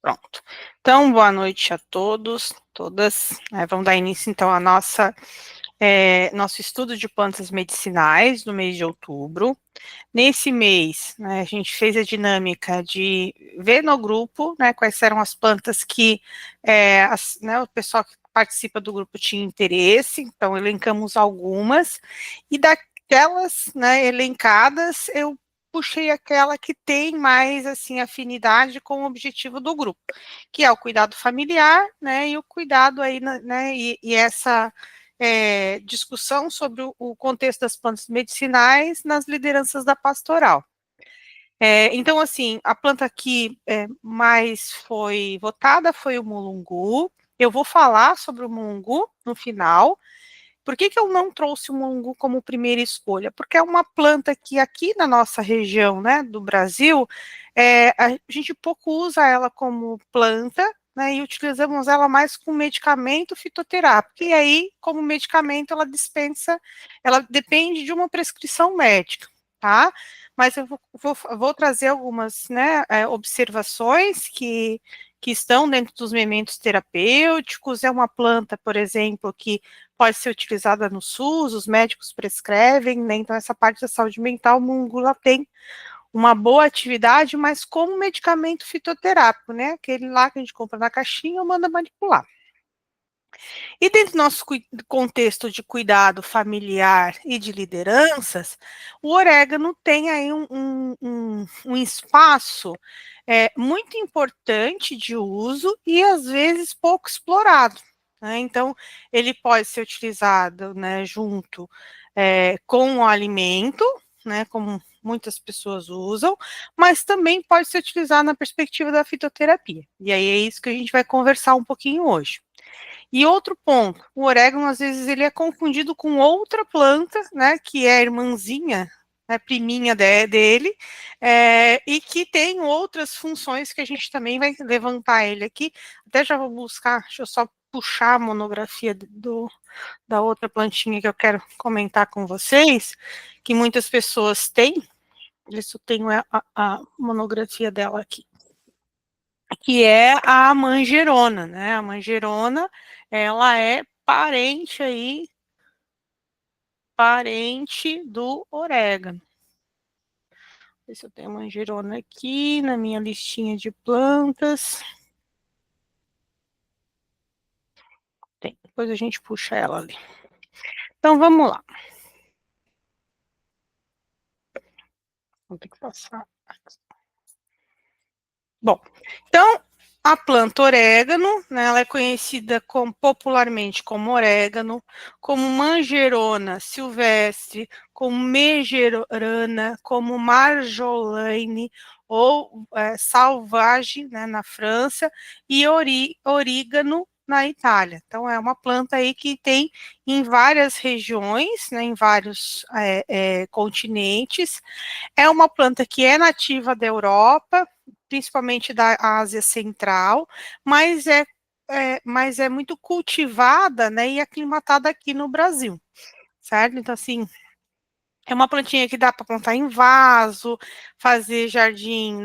Pronto. Então, boa noite a todos, todas. Vamos dar início, então, a nosso estudo de plantas medicinais do mês de outubro. Nesse mês, a gente fez a dinâmica de ver no grupo, quais eram as plantas que o pessoal que participa do grupo tinha interesse, então elencamos algumas, e daquelas, elencadas, eu puxei aquela que tem mais, assim, afinidade com o objetivo do grupo, que é o cuidado familiar, e o cuidado aí, e essa discussão sobre o contexto das plantas medicinais nas lideranças da pastoral. Então, assim, a planta que mais foi votada foi o mulungu. Eu vou falar sobre o mulungu no final. Por que eu não trouxe o mulungu como primeira escolha? Porque é uma planta que aqui na nossa região, do Brasil, a gente pouco usa ela como planta, e utilizamos ela mais como medicamento fitoterápico. E aí, como medicamento, ela depende de uma prescrição médica, tá? Mas eu vou trazer algumas, observações que estão dentro dos mementos terapêuticos. É uma planta, por exemplo, que pode ser utilizada no SUS, os médicos prescrevem, então essa parte da saúde mental, o mungula tem uma boa atividade, mas como medicamento fitoterápico, aquele lá que a gente compra na caixinha ou manda manipular. E dentro do nosso contexto de cuidado familiar e de lideranças, o orégano tem aí um espaço muito importante de uso e às vezes pouco explorado. Então, ele pode ser utilizado junto com o alimento, como muitas pessoas usam, mas também pode ser utilizado na perspectiva da fitoterapia. E aí é isso que a gente vai conversar um pouquinho hoje. E outro ponto, o orégano, às vezes, ele é confundido com outra planta, que é a irmãzinha, priminha dele, e que tem outras funções que a gente também vai levantar ele aqui. Até já vou buscar, deixa eu só puxar a monografia da outra plantinha que eu quero comentar com vocês, que muitas pessoas têm. Isso tenho a monografia dela aqui, que é a manjerona, A manjerona, ela é parente do orégano. Ver se eu tenho manjerona aqui na minha listinha de plantas. Tem, depois a gente puxa ela ali. Então, vamos lá. Vou ter que passar aqui. Bom, então, a planta orégano, ela é conhecida popularmente como orégano, como manjerona silvestre, como megerana, como marjolaine ou salvage, na França, e orígano na Itália. Então, é uma planta aí que tem em várias regiões, em vários continentes. É uma planta que é nativa da Europa, principalmente da Ásia Central, mas é muito cultivada, e aclimatada aqui no Brasil, certo? Então, assim, é uma plantinha que dá para plantar em vaso, fazer jardim,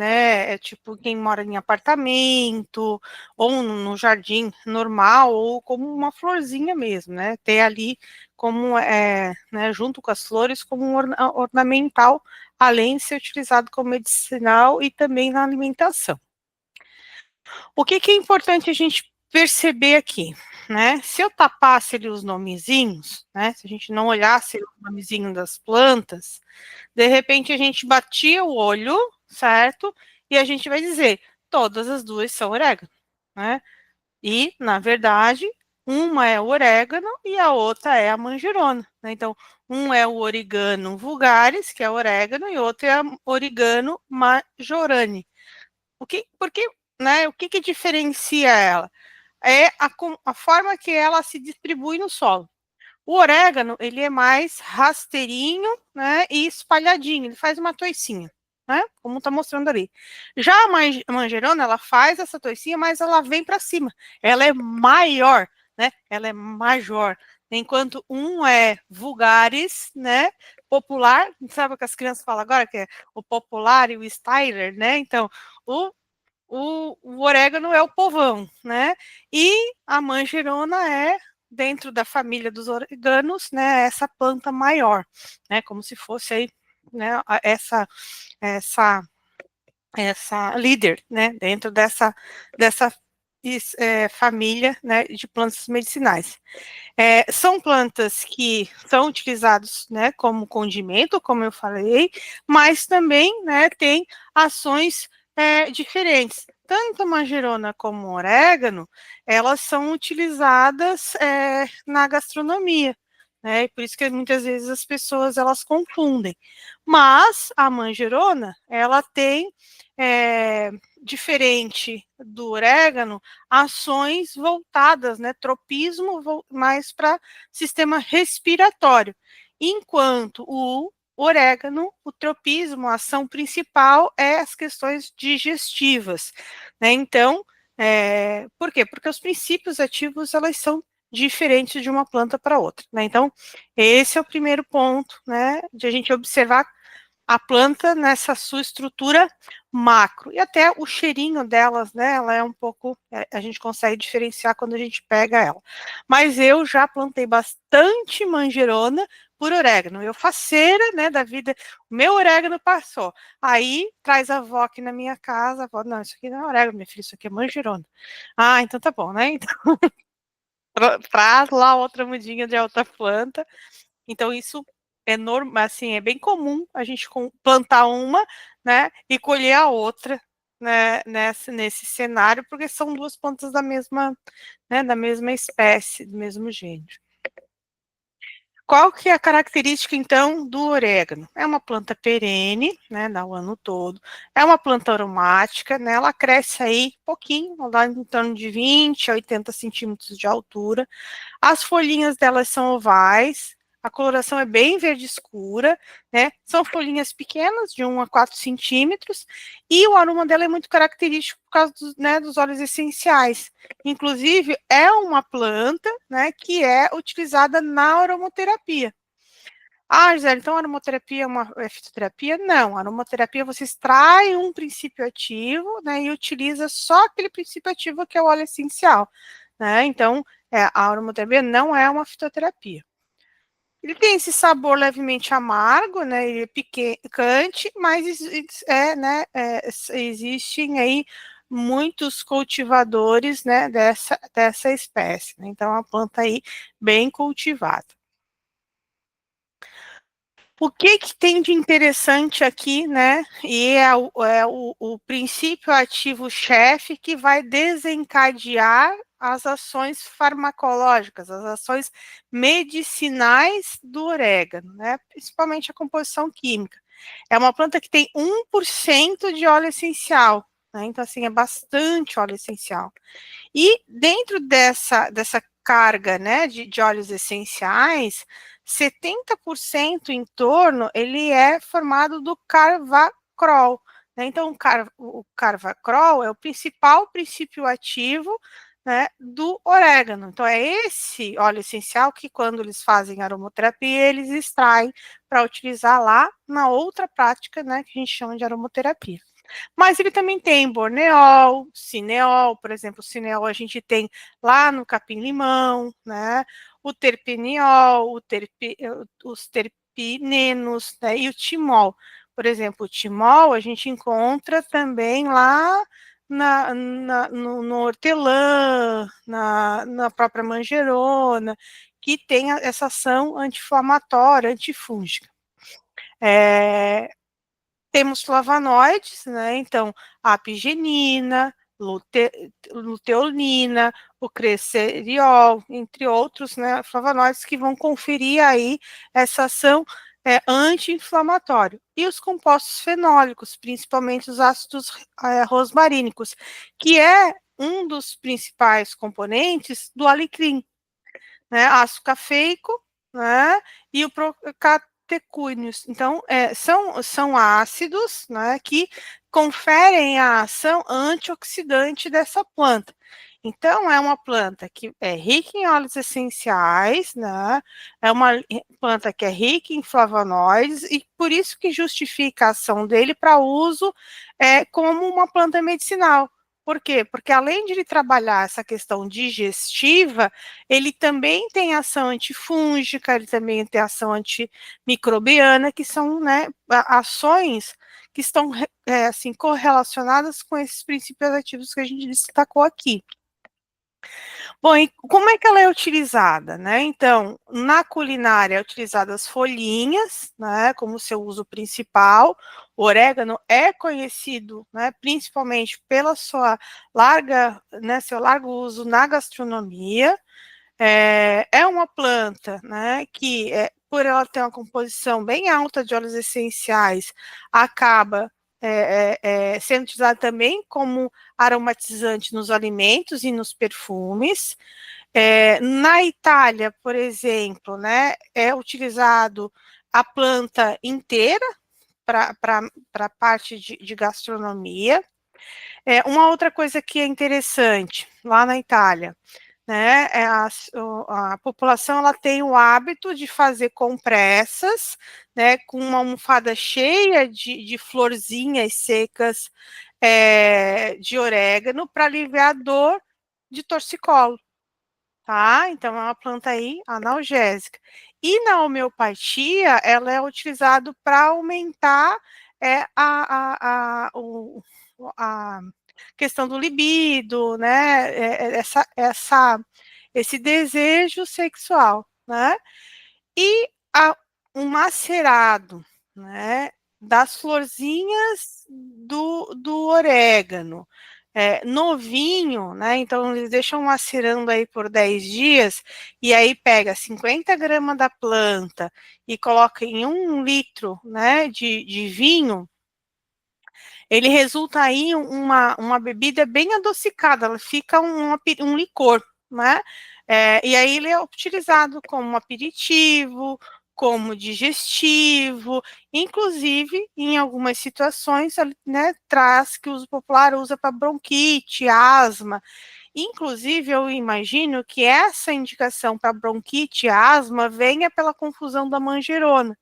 tipo quem mora em apartamento, ou no jardim normal, ou como uma florzinha mesmo, ter ali como, junto com as flores, como um ornamental, além de ser utilizado como medicinal e também na alimentação. O que é importante a gente perceber aqui? Se eu tapasse ali os nomezinhos, se a gente não olhasse o nomezinho das plantas, de repente a gente batia o olho, certo? E a gente vai dizer, todas as duas são orégano, E, na verdade, uma é o orégano e a outra é a manjerona, Então, um é o origano vulgaris, que é o orégano, e outro é o origano majorane. O que diferencia ela? É a forma que ela se distribui no solo. O orégano, ele é mais rasteirinho, e espalhadinho, ele faz uma toicinha, como está mostrando ali. Já a manjerona, ela faz essa toicinha, mas ela vem para cima, ela é maior, ela é major, enquanto um é vulgaris, popular, sabe o que as crianças falam agora, que é o popular e o styler, Então, o o orégano é o povão, né? E a manjerona é, dentro da família dos oreganos, né, essa planta maior, né? Como se fosse aí, né, essa essa líder, né, dentro dessa família, né, de plantas medicinais. São plantas que são utilizadas, né, como condimento, como eu falei, mas também, né, tem ações diferentes. Tanto a manjerona como o orégano, elas são utilizadas na gastronomia, né, e por isso que muitas vezes as pessoas elas confundem. Mas a manjerona, ela tem diferente do orégano, ações voltadas, né, tropismo mais para sistema respiratório, enquanto o orégano, o tropismo, a ação principal é as questões digestivas, né? Então, por quê? Porque os princípios ativos elas são diferentes de uma planta para outra, né? Então, esse é o primeiro ponto, né, de a gente observar a planta nessa sua estrutura macro. E até o cheirinho delas, né? Ela é um pouco. A gente consegue diferenciar quando a gente pega ela. Mas eu já plantei bastante manjerona por orégano. Eu faceira, né, da vida. O meu orégano passou. Aí traz a avó aqui na minha casa. A avó, não, isso aqui não é orégano, minha filha, isso aqui é manjerona. Ah, então tá bom, né? Então, traz lá outra mudinha de outra planta. Então, isso é normal, assim, é bem comum a gente plantar uma, né, e colher a outra, né, nesse cenário, porque são duas plantas da mesma, né, da mesma espécie, do mesmo gênero. Qual que é a característica, então, do orégano? É uma planta perene, né, dá o ano todo. É uma planta aromática, né, ela cresce aí pouquinho, lá em torno de 20 a 80 centímetros de altura. As folhinhas delas são ovais, a coloração é bem verde escura, né? São folhinhas pequenas, de 1 a 4 centímetros, e o aroma dela é muito característico por causa né, dos óleos essenciais. Inclusive, é uma planta, né, que é utilizada na aromaterapia. Ah, Gisele, então a aromaterapia é fitoterapia? Não, a aromaterapia você extrai um princípio ativo, né, e utiliza só aquele princípio ativo que é o óleo essencial, né? Então, a aromaterapia não é uma fitoterapia. Ele tem esse sabor levemente amargo, né? Ele é picante, mas né, existem aí muitos cultivadores, né, dessa espécie, né? Então, é uma planta aí bem cultivada. O que tem de interessante aqui, né? E o princípio ativo-chefe que vai desencadear as ações farmacológicas, as ações medicinais do orégano, né? Principalmente a composição química. É uma planta que tem 1% de óleo essencial, né? Então, assim, é bastante óleo essencial. E dentro dessa carga, né, de óleos essenciais, 70% em torno, ele é formado do carvacrol, né? Então, o carvacrol é o principal princípio ativo, né, do orégano. Então, é esse óleo essencial que, quando eles fazem aromaterapia, eles extraem para utilizar lá na outra prática, né, que a gente chama de aromaterapia. Mas ele também tem borneol, cineol, por exemplo, o cineol a gente tem lá no capim-limão, né? O terpeniol, os terpinenos, né? E o timol. Por exemplo, o timol a gente encontra também lá no hortelã, na própria manjerona, que tem essa ação anti-inflamatória, antifúngica. Temos flavonoides, né? Então, a apigenina, luteolina, o creseriol, entre outros, né, flavonoides que vão conferir aí essa ação anti-inflamatória. E os compostos fenólicos, principalmente os ácidos rosmarínicos, que é um dos principais componentes do alecrim, né? Ácido cafeico, né? E o catecúneos. Então, são ácidos, né, que conferem a ação antioxidante dessa planta. Então, é uma planta que é rica em óleos essenciais, né? É uma planta que é rica em flavonoides e por isso que justifica a ação dele para uso como uma planta medicinal, Por quê? Porque além de ele trabalhar essa questão digestiva, ele também tem ação antifúngica, ele também tem ação antimicrobiana, que são, né, ações que estão assim, correlacionadas com esses princípios ativos que a gente destacou aqui. Bom, e como é que ela é utilizada, né? Então, na culinária é utilizada as folhinhas, né, como seu uso principal. O orégano é conhecido, né, principalmente pela sua seu largo uso na gastronomia. É uma planta, né, que por ela ter uma composição bem alta de óleos essenciais, acaba sendo utilizada também como aromatizante nos alimentos e nos perfumes. Na Itália, por exemplo, né, é utilizado a planta inteira para a parte de gastronomia. Uma outra coisa que é interessante lá na Itália, né, a população ela tem o hábito de fazer compressas, né, com uma almofada cheia de florzinhas secas de orégano para aliviar a dor de torcicolo, tá? Então é uma planta aí analgésica. E na homeopatia, ela é utilizada para aumentar a questão do libido, né? Esse desejo sexual, né? E um macerado, né, das florzinhas do orégano, novinho, né, então eles deixam macerando aí por 10 dias, e aí pega 50 gramas da planta e coloca em 1 litro, né, de vinho, ele resulta aí uma bebida bem adocicada, ela fica um licor, né? E aí ele é utilizado como aperitivo, como digestivo, inclusive em algumas situações, né, traz que o uso popular usa para bronquite, asma. Inclusive, eu imagino que essa indicação para bronquite e asma venha pela confusão da manjerona,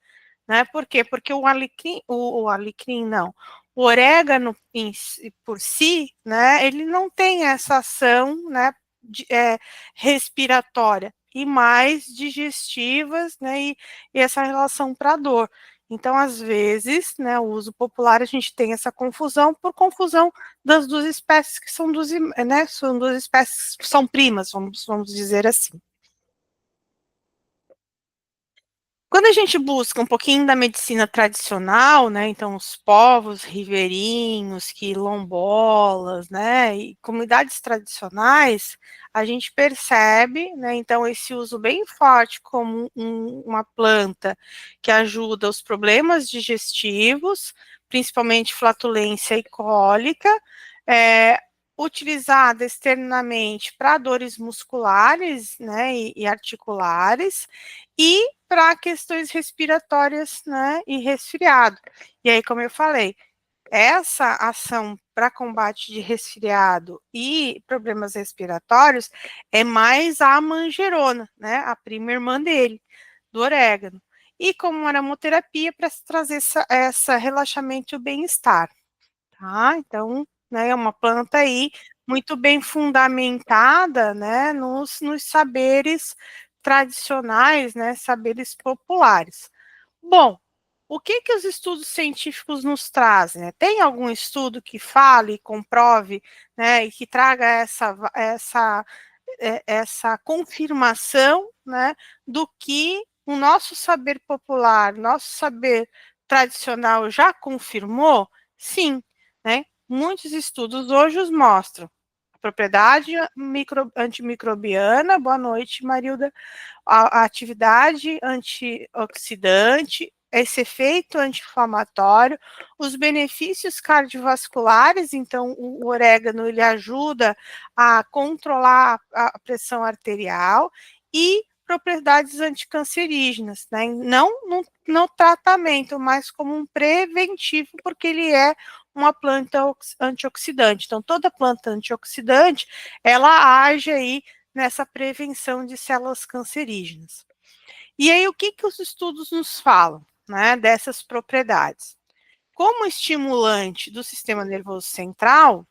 né? Por quê? Porque o alecrim não, o orégano por si, né, ele não tem essa ação, né, respiratória, e mais digestivas, né, e essa relação para dor. Então, às vezes, né, o uso popular, a gente tem essa confusão por confusão das duas espécies que são duas espécies que são primas, vamos dizer assim. Quando a gente busca um pouquinho da medicina tradicional, né, então os povos ribeirinhos, quilombolas, né, e comunidades tradicionais, a gente percebe, né, então esse uso bem forte como uma planta que ajuda os problemas digestivos, principalmente flatulência e cólica, é, utilizada externamente para dores musculares, né, e articulares, e para questões respiratórias, né, e resfriado. E aí, como eu falei, essa ação para combate de resfriado e problemas respiratórios é mais a manjerona, né, a prima irmã dele, do orégano. E como aromaterapia para trazer essa relaxamento e o bem-estar, tá? Então, né, é uma planta aí muito bem fundamentada, né, nos saberes tradicionais, né, saberes populares. Bom, o que que os estudos científicos nos trazem, né? Tem algum estudo que fale, comprove, né, e que traga essa confirmação, né, do que o nosso saber popular, nosso saber tradicional já confirmou? Sim, né? Muitos estudos hoje os mostram. A propriedade antimicrobiana, boa noite, Marilda, a atividade antioxidante, esse efeito anti-inflamatório, os benefícios cardiovasculares, então o orégano ele ajuda a controlar a pressão arterial e propriedades anticancerígenas, né? Não no tratamento, mas como um preventivo, porque ele é uma planta antioxidante. Então, toda planta antioxidante, ela age aí nessa prevenção de células cancerígenas. E aí, o que, que os estudos nos falam, né, dessas propriedades? Como estimulante do sistema nervoso central,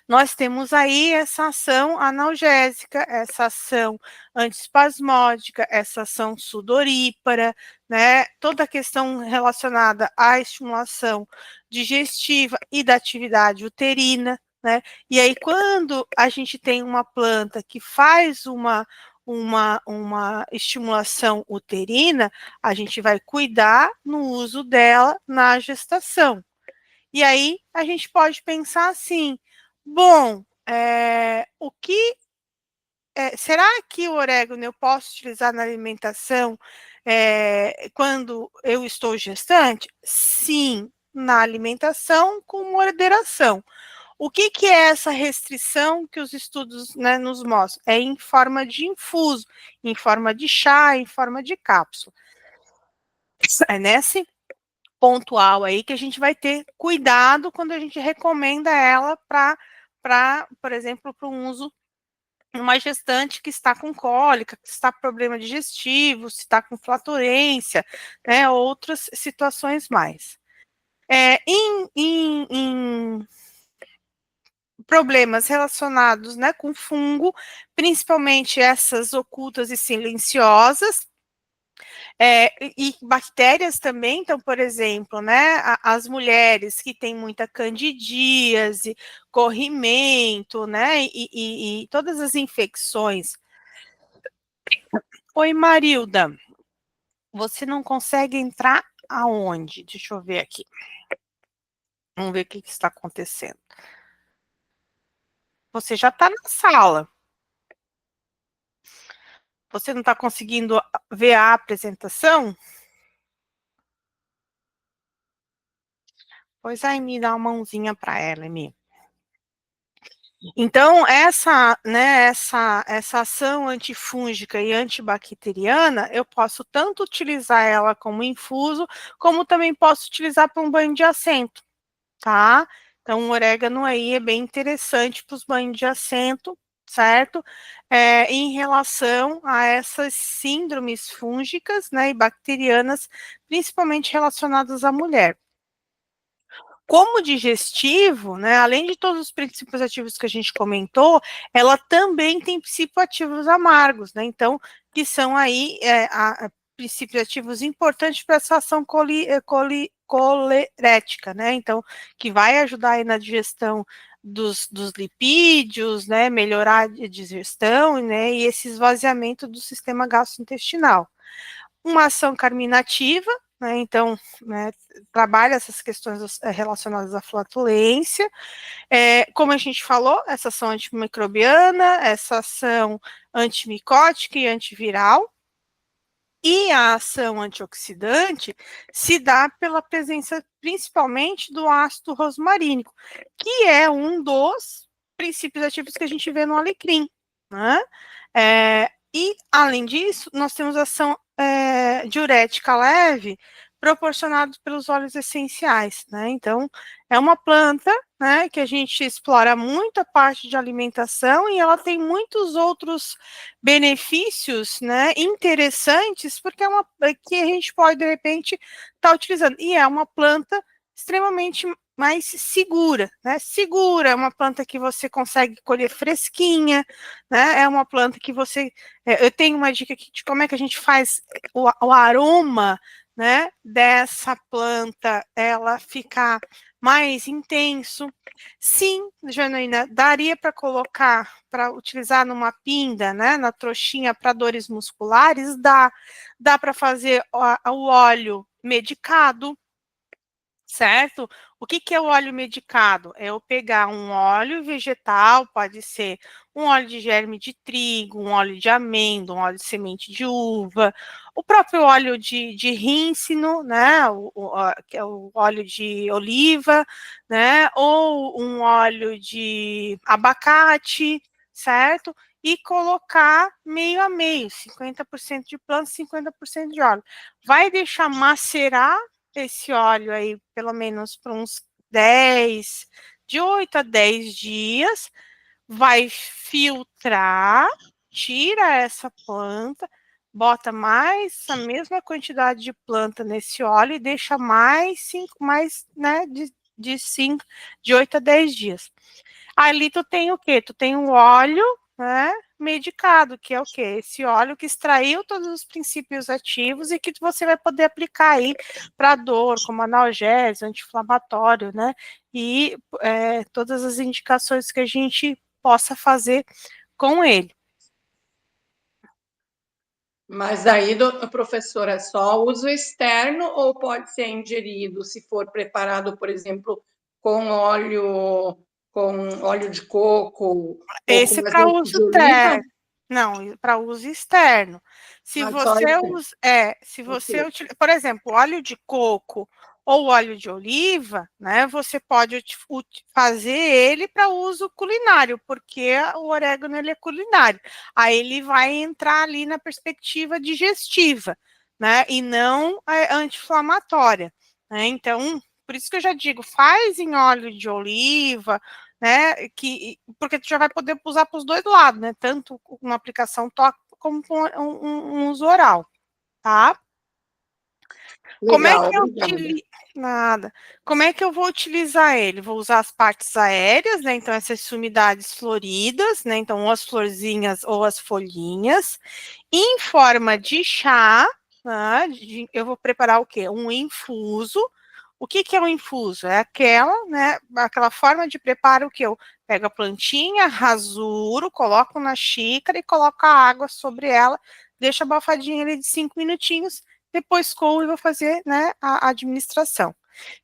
nós temos aí essa ação analgésica, essa ação antiespasmódica, essa ação sudorípara, né? Toda a questão relacionada à estimulação digestiva e da atividade uterina, né? E aí, quando a gente tem uma planta que faz uma estimulação uterina, a gente vai cuidar no uso dela na gestação. E aí a gente pode pensar assim: bom, o que será que o orégano eu posso utilizar na alimentação quando eu estou gestante? Sim, na alimentação com moderação. O que é essa restrição que os estudos, né, nos mostram? É em forma de infuso, em forma de chá, em forma de cápsula. É nesse pontual aí que a gente vai ter cuidado quando a gente recomenda ela para, por exemplo, para um uso uma gestante que está com cólica, que está com problema digestivo, se está com flatulência, né, outras situações mais. Em problemas relacionados, né, com fungo, principalmente essas ocultas e silenciosas, e bactérias também, então, por exemplo, né, as mulheres que têm muita candidíase, corrimento, né, e todas as infecções. Oi, Marilda, você não consegue entrar aonde? Deixa eu ver aqui. Vamos ver o que está acontecendo. Você já está na sala. Você não está conseguindo ver a apresentação? Pois aí, me dá uma mãozinha para ela, Emi. Então, essa ação antifúngica e antibacteriana, eu posso tanto utilizar ela como infuso, como também posso utilizar para um banho de assento, tá? Então, o orégano aí é bem interessante para os banhos de assento, certo? Em relação a essas síndromes fúngicas, né, e bacterianas, principalmente relacionadas à mulher. Como digestivo, né, além de todos os princípios ativos que a gente comentou, ela também tem princípios ativos amargos, né? Então, que são aí princípios ativos importantes para essa ação colerética, né? Então, que vai ajudar aí na digestão dos lipídios, né? Melhorar a digestão, né? E esse esvaziamento do sistema gastrointestinal. Uma ação carminativa, né, então, né, trabalha essas questões relacionadas à flatulência. Como a gente falou, essa ação antimicrobiana, essa ação antimicótica e antiviral. E a ação antioxidante se dá pela presença principalmente do ácido rosmarínico, que é um dos princípios ativos que a gente vê no alecrim, né? E, além disso, nós temos ação diurética leve proporcionada pelos óleos essenciais, né? Então, é uma planta, né, que a gente explora muito a parte de alimentação e ela tem muitos outros benefícios, né, interessantes, porque é uma que a gente pode, de repente, estar utilizando. E é uma planta extremamente mais segura, né? Segura, é uma planta que você consegue colher fresquinha, né? É uma planta que você. Eu tenho uma dica aqui de como é que a gente faz o aroma, né, dessa planta, ela ficar mais intenso. Sim, Janaína, daria para colocar, para utilizar numa pinda, né, na trouxinha para dores musculares, dá para fazer o óleo medicado, certo? O que é o óleo medicado? É eu pegar um óleo vegetal, pode ser um óleo de germe de trigo, um óleo de amêndoa, um óleo de semente de uva, o próprio óleo de rícino, né? Que é o óleo de oliva, né? Ou um óleo de abacate, certo? E colocar meio a meio, 50% de planta, 50% de óleo. Vai deixar macerar esse óleo aí, pelo menos por uns 10, de 8 a 10 dias, vai filtrar, tira essa planta, bota mais a mesma quantidade de planta nesse óleo e deixa mais 5, mais, né, de 8 a 10 dias. Ali tu tem o quê? Tu tem o óleo, né, medicado, que é o quê? Esse óleo que extraiu todos os princípios ativos e que você vai poder aplicar aí para dor, como analgésico, anti-inflamatório, né? E todas as indicações que a gente possa fazer com ele. Mas aí, professora, é só uso externo ou pode ser ingerido se for preparado, por exemplo, com óleo de coco ou Esse com é para azeite uso de oliva? interno. Não, para uso externo. Se Mas só você externo. usa, Ok. por exemplo, óleo de coco ou óleo de oliva, né? Você pode fazer ele para uso culinário, porque o orégano ele é culinário. Aí ele vai entrar ali na perspectiva digestiva, né? E não anti-inflamatória, né? Então, por isso que eu já digo, faz em óleo de oliva, né? Porque tu já vai poder usar para os dois lados, né? Tanto uma aplicação tópica como com um uso oral, tá? Como é Legal, que eu obrigada. utilizo? Nada. Como é que eu vou utilizar ele? Vou usar as partes aéreas, né? Então, essas sumidades floridas, né? Então, ou as florzinhas ou as folhinhas, em forma de chá, né? Eu vou preparar o quê? Um infuso. O que que é um infuso? É aquela, né? Aquela forma de preparo que eu pego a plantinha, rasuro, coloco na xícara e coloco a água sobre ela, deixo abafadinha ali de 5 minutinhos, depois coo e vou fazer, né, a administração.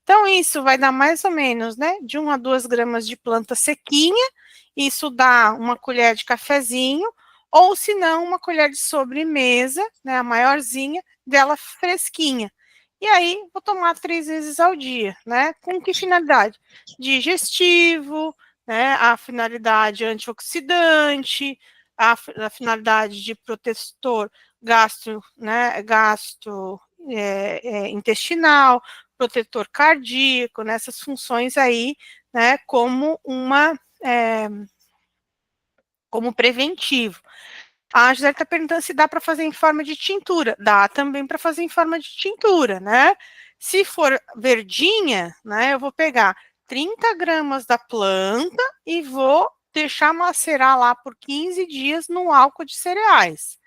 Então, isso vai dar mais ou menos, né, de 1 a 2 gramas de planta sequinha, isso dá uma colher de cafezinho, ou se não, uma colher de sobremesa, né, a maiorzinha, dela fresquinha. E aí, vou tomar 3 vezes ao dia, né, com que finalidade? Digestivo, né, a finalidade antioxidante, a finalidade de protetor intestinal, protetor cardíaco, nessas funções aí, né, como preventivo. A Gisele está perguntando se dá para fazer em forma de tintura. Dá também para fazer em forma de tintura, né? Se for verdinha, né, eu vou pegar 30 gramas da planta e vou deixar macerar lá por 15 dias no álcool de cereais.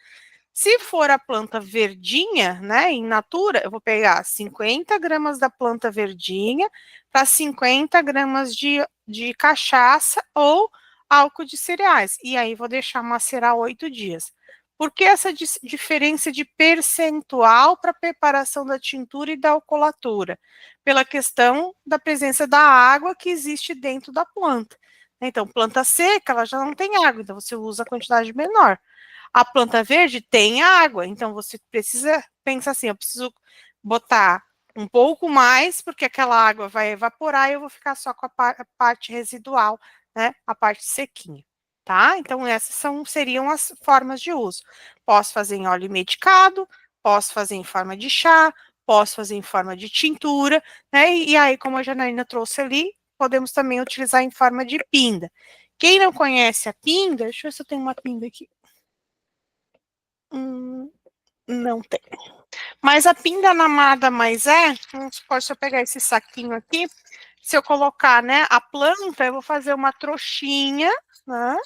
Se for a planta verdinha, né, in natura, eu vou pegar 50 gramas da planta verdinha para 50 gramas de cachaça ou álcool de cereais. E aí vou deixar macerar 8 dias. Por que essa diferença de percentual para a preparação da tintura e da alcoolatura? Pela questão da presença da água que existe dentro da planta. Então, planta seca, ela já não tem água, então você usa a quantidade menor. A planta verde tem água, então você precisa pensar assim, eu preciso botar um pouco mais, porque aquela água vai evaporar e eu vou ficar só com a parte residual, né, a parte sequinha, tá? Então essas seriam as formas de uso. Posso fazer em óleo medicado, posso fazer em forma de chá, posso fazer em forma de tintura, né, e aí como a Janaína trouxe ali, podemos também utilizar em forma de pinda. Quem não conhece a pinda, deixa eu ver se eu tenho uma pinda aqui. Não tem. Mas a pinda nada mais vamos supor, se eu pegar esse saquinho aqui, se eu colocar, né, a planta, eu vou fazer uma trouxinha, né,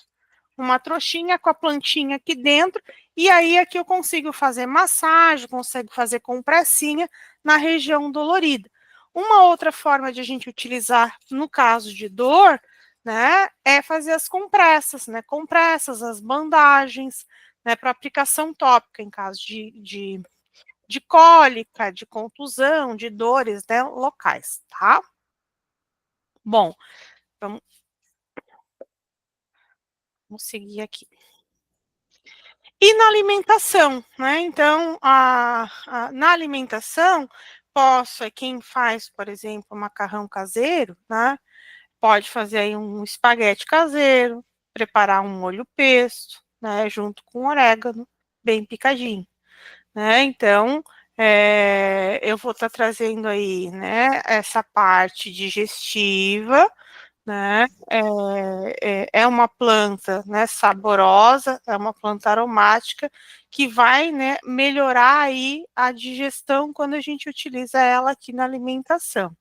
uma trouxinha com a plantinha aqui dentro, e aí aqui eu consigo fazer massagem, consigo fazer compressinha na região dolorida. Uma outra forma de a gente utilizar, no caso de dor, né, é fazer as compressas, as bandagens, né, para aplicação tópica, em caso de cólica, de contusão, de dores, né, locais, tá? Bom, vamos seguir aqui. E na alimentação, né? Então, na alimentação, quem faz, por exemplo, macarrão caseiro, né? Pode fazer aí um espaguete caseiro, preparar um molho pesto, né? Junto com orégano, bem picadinho, né? Então, eu vou estar trazendo aí, né? Essa parte digestiva, né? É uma planta, né, saborosa, é uma planta aromática que vai, né, melhorar aí a digestão quando a gente utiliza ela aqui na alimentação.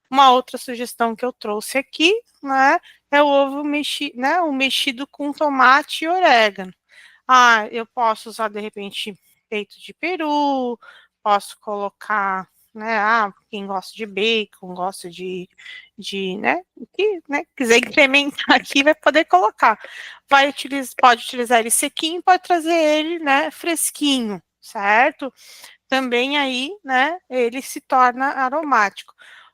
Uma outra sugestão que eu trouxe aqui, né, é o ovo mexido, né? O mexido com tomate e orégano. Ah, eu posso usar, de repente, peito de peru, posso colocar, né? Ah, quem gosta de bacon, gosta né? O que, né, quiser incrementar aqui, vai poder colocar. Pode utilizar ele sequinho, pode trazer ele, né, fresquinho, certo? Também aí, né, ele se torna aromático.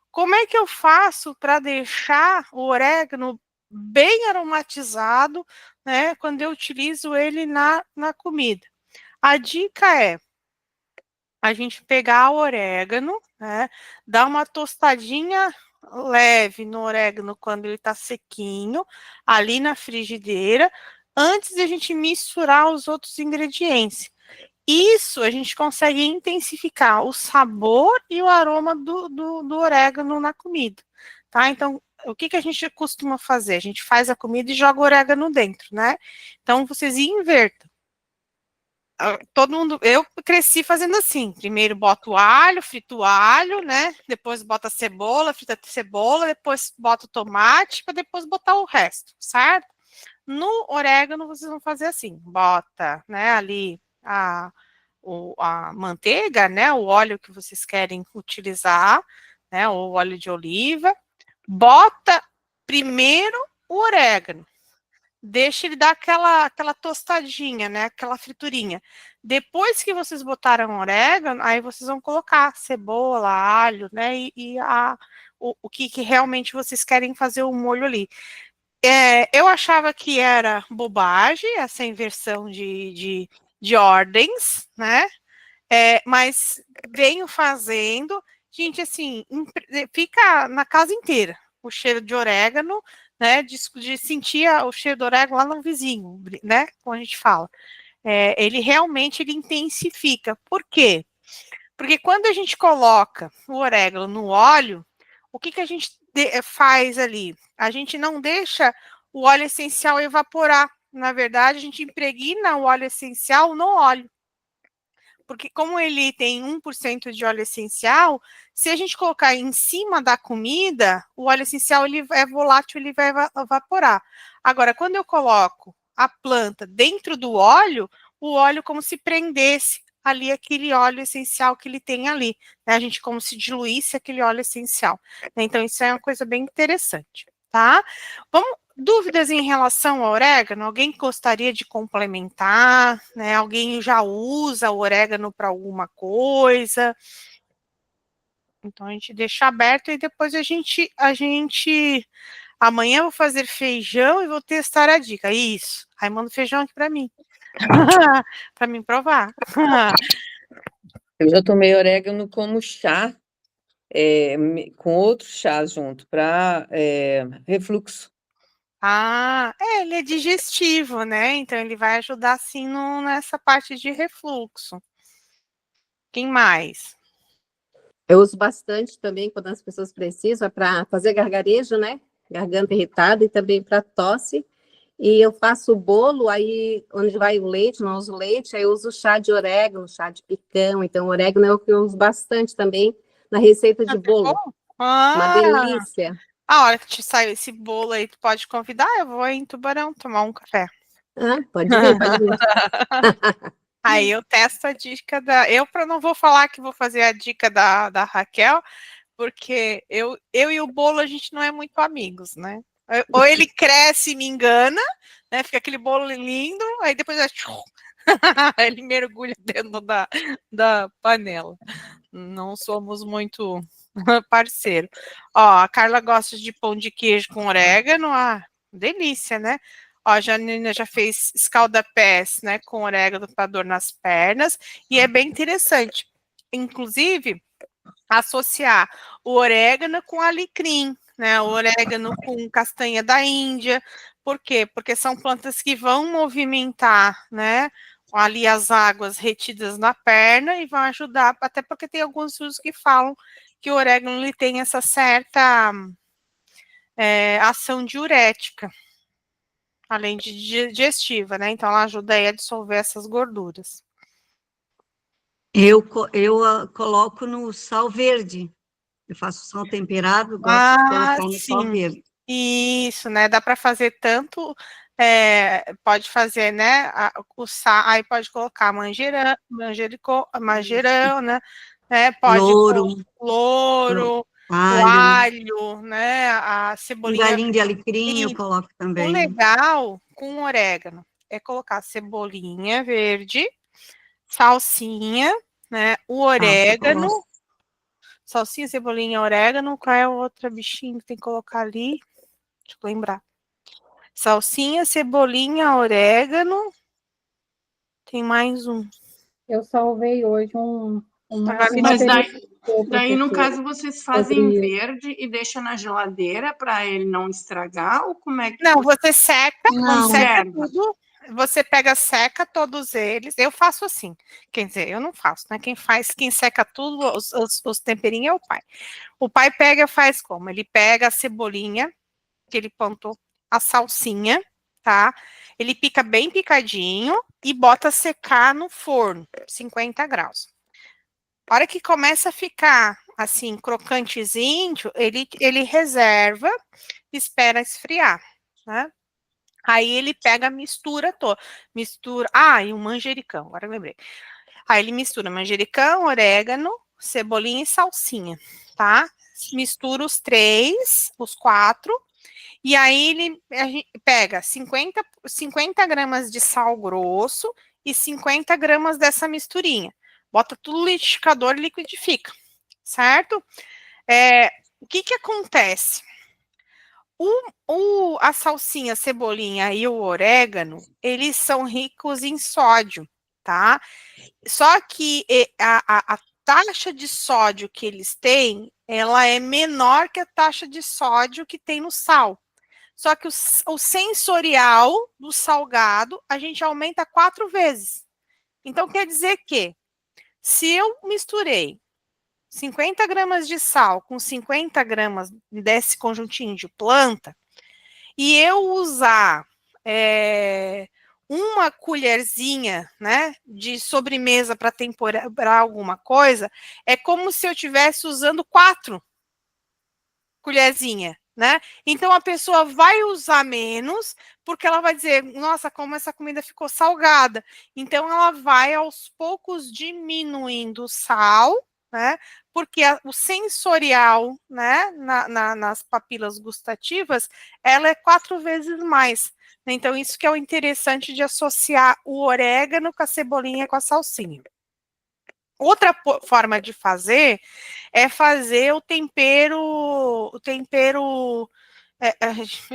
Como é que eu faço para deixar o orégano bem aromatizado, né, quando eu utilizo ele na comida? A dica é a gente pegar o orégano, né, dar uma tostadinha leve no orégano quando ele está sequinho, ali na frigideira, antes de a gente misturar os outros ingredientes. Isso a gente consegue intensificar o sabor e o aroma do orégano na comida, tá? Então, o que a gente costuma fazer? A gente faz a comida e joga o orégano dentro, né? Então, vocês invertam. Todo mundo, eu cresci fazendo assim, primeiro bota o alho, frito o alho, né? Depois bota a cebola, frita a cebola, depois bota o tomate, para depois botar o resto, certo? No orégano, vocês vão fazer assim: bota, né, ali a manteiga, né, o óleo que vocês querem utilizar, né, ou óleo de oliva, bota primeiro o orégano, deixa ele dar aquela tostadinha, né, aquela friturinha. Depois que vocês botaram o orégano, aí vocês vão colocar cebola, alho, né, o que realmente vocês querem fazer o molho ali. Eu achava que era bobagem essa inversão de ordens, né? Mas venho fazendo, gente, assim, fica na casa inteira o cheiro de orégano, né? De sentir o cheiro do orégano lá no vizinho, né? Como a gente fala. Ele realmente ele intensifica. Por quê? Porque quando a gente coloca o orégano no óleo, o que a gente faz ali? A gente não deixa o óleo essencial evaporar. Na verdade, a gente impregna o óleo essencial no óleo. Porque como ele tem 1% de óleo essencial, se a gente colocar em cima da comida, o óleo essencial ele é volátil, ele vai evaporar. Agora, quando eu coloco a planta dentro do óleo, o óleo como se prendesse ali aquele óleo essencial que ele tem ali, né? A gente como se diluísse aquele óleo essencial. Então, isso é uma coisa bem interessante, tá? Vamos, dúvidas em relação ao orégano? Alguém gostaria de complementar, né? Alguém já usa o orégano para alguma coisa? Então, a gente deixa aberto e depois amanhã eu vou fazer feijão e vou testar a dica. Isso. Aí manda o feijão aqui para mim. Para mim provar. Eu já tomei orégano como chá, com outros chás junto, para refluxo. Ele é digestivo, né? Então ele vai ajudar sim nessa parte de refluxo. Quem mais? Eu uso bastante também quando as pessoas precisam, para fazer gargarejo, né? Garganta irritada e também para tosse. E eu faço o bolo, aí onde vai o leite, não uso leite, aí eu uso chá de orégano, chá de picão. Então, orégano é o que eu uso bastante também na receita de bolo. Uma delícia. A hora que te saiu esse bolo aí, tu pode convidar, eu vou em Tubarão tomar um café. Pode vir, pode vir. Aí eu testo a dica não vou falar que vou fazer a dica da Raquel, porque eu e o bolo a gente não é muito amigos, né? Ou ele cresce e me engana, né? Fica aquele bolo lindo, aí depois ele mergulha dentro da panela. Não somos muito parceiro. Ó, a Carla gosta de pão de queijo com orégano, delícia, né? Ó, a Janina já fez escalda-pés, né, com orégano para dor nas pernas, e é bem interessante. Inclusive, associar o orégano com alecrim, né? O orégano com castanha da Índia. Por quê? Porque são plantas que vão movimentar, né? Ali as águas retidas na perna e vão ajudar, até porque tem alguns estudos que falam que o orégano ele tem essa certa ação diurética, além de digestiva, né? Então ela ajuda aí a dissolver essas gorduras. Eu coloco no sal verde. Eu faço sal temperado, gosto de colocar no sal verde. Isso, né? Dá para fazer tanto, pode fazer, né? Aí pode colocar manjericão, né? Pode Louro, pôr louro, o alho, alho, né? A um cebolinha. galinho de alecrim eu E coloco o também. legal com orégano é colocar cebolinha verde, salsinha, né? O Salsa, eu orégano, coloco. salsinha, cebolinha, orégano. Qual é o outro bichinho que tem que colocar ali? Deixa eu lembrar. Salsinha, cebolinha, orégano. Tem mais um. Eu salvei hoje uma, Agora me uma Mas tirou. daí, no professora, caso, vocês fazem sobre verde e deixam na geladeira para ele não estragar, ou como é que Não, você seca, Não, seca conserva? tudo. Você pega, seca todos eles. Eu faço assim. Quer dizer, eu não faço, né? Quem faz, quem seca tudo, os temperinhos é o pai. O pai pega, faz como? Ele pega a cebolinha que ele plantou, a salsinha, tá? Ele pica bem picadinho e bota secar no forno, 50 graus. A hora que começa a ficar assim, crocantezinho, ele reserva, espera esfriar, né? Aí ele pega a mistura toda. Mistura. Ah, e um manjericão, agora eu lembrei. Aí ele mistura manjericão, orégano, cebolinha e salsinha, tá? Mistura os três, os quatro, e aí a gente pega 50 gramas de sal grosso e 50 gramas dessa misturinha. Bota tudo no liquidificador e liquidifica, certo? O que que acontece? A salsinha, a cebolinha e o orégano, eles são ricos em sódio, tá? Só que a taxa de sódio que eles têm, ela é menor que a taxa de sódio que tem no sal. Só que o sensorial do salgado, a gente aumenta 4 vezes. Então, quer dizer que, se eu misturei 50 gramas de sal com 50 gramas desse conjuntinho de planta, e eu usar uma colherzinha, né, de sobremesa para temperar alguma coisa, é como se eu estivesse usando 4 colherzinhas, né? Então a pessoa vai usar menos, porque ela vai dizer, nossa, como essa comida ficou salgada. Então ela vai aos poucos diminuindo o sal, né? Porque o sensorial, né, nas papilas gustativas, ela é 4 vezes mais. Então, isso que é o interessante de associar o orégano com a cebolinha e com a salsinha. Outra forma de fazer é fazer eu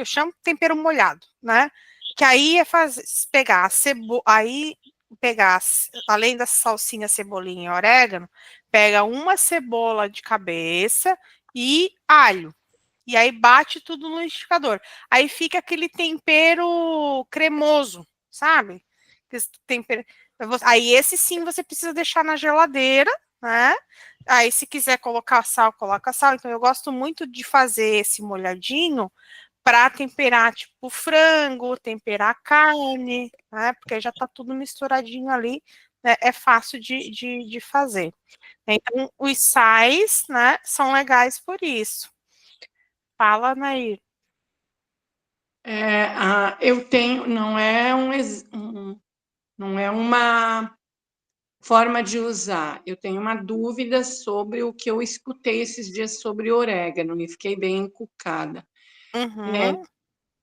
chamo tempero molhado, né? Que aí é pegar além da salsinha, cebolinha e orégano, pega uma cebola de cabeça e alho. E aí bate tudo no liquidificador. Aí fica aquele tempero cremoso, sabe? Esse tempero. Aí esse sim você precisa deixar na geladeira, né? Aí se quiser colocar sal, coloca sal. Então eu gosto muito de fazer esse molhadinho para temperar tipo frango, temperar carne, né? Porque já tá tudo misturadinho ali, né? É fácil de fazer. Então os sais, né, são legais por isso. Fala, Nair. Eu tenho, não é não é uma forma de usar. Eu tenho uma dúvida sobre o que eu escutei esses dias sobre orégano e fiquei bem encucada. Uhum.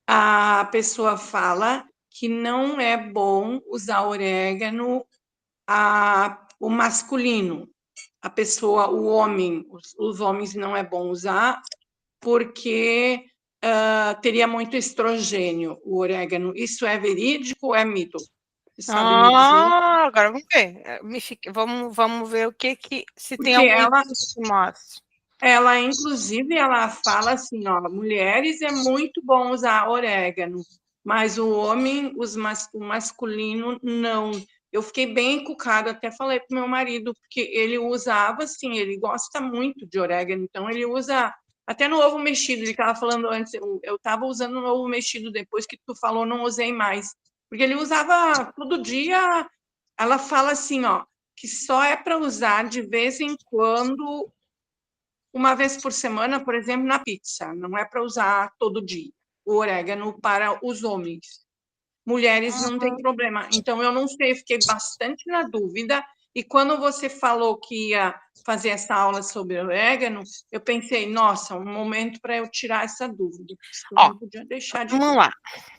A pessoa fala que não é bom usar orégano o masculino. A pessoa, o homem, os homens não é bom usar porque teria muito estrogênio o orégano. Isso é verídico ou é mito? Você sabe me dizer? Agora vamos ver. Vamos ver o que se tem Porque algum estudo que mostra. ela, inclusive, ela fala assim, ó, mulheres é muito bom usar orégano, mas o homem, o masculino, não. Eu fiquei bem encucada, até falei pro meu marido, porque ele usava, assim, ele gosta muito de orégano, então ele usa até no ovo mexido, ele estava falando antes, eu estava usando no ovo mexido, depois que tu falou, não usei mais, porque ele usava todo dia, ela fala assim, ó, que só é para usar de vez em quando uma vez por semana, por exemplo, na pizza. Não é para usar todo dia o orégano para os homens. Mulheres não tem problema. Então, eu não sei, fiquei bastante na dúvida. E quando você falou que ia fazer essa aula sobre orégano, eu pensei, nossa, um momento para eu tirar essa dúvida. Eu Ó, não podia deixar de vamos ver. lá.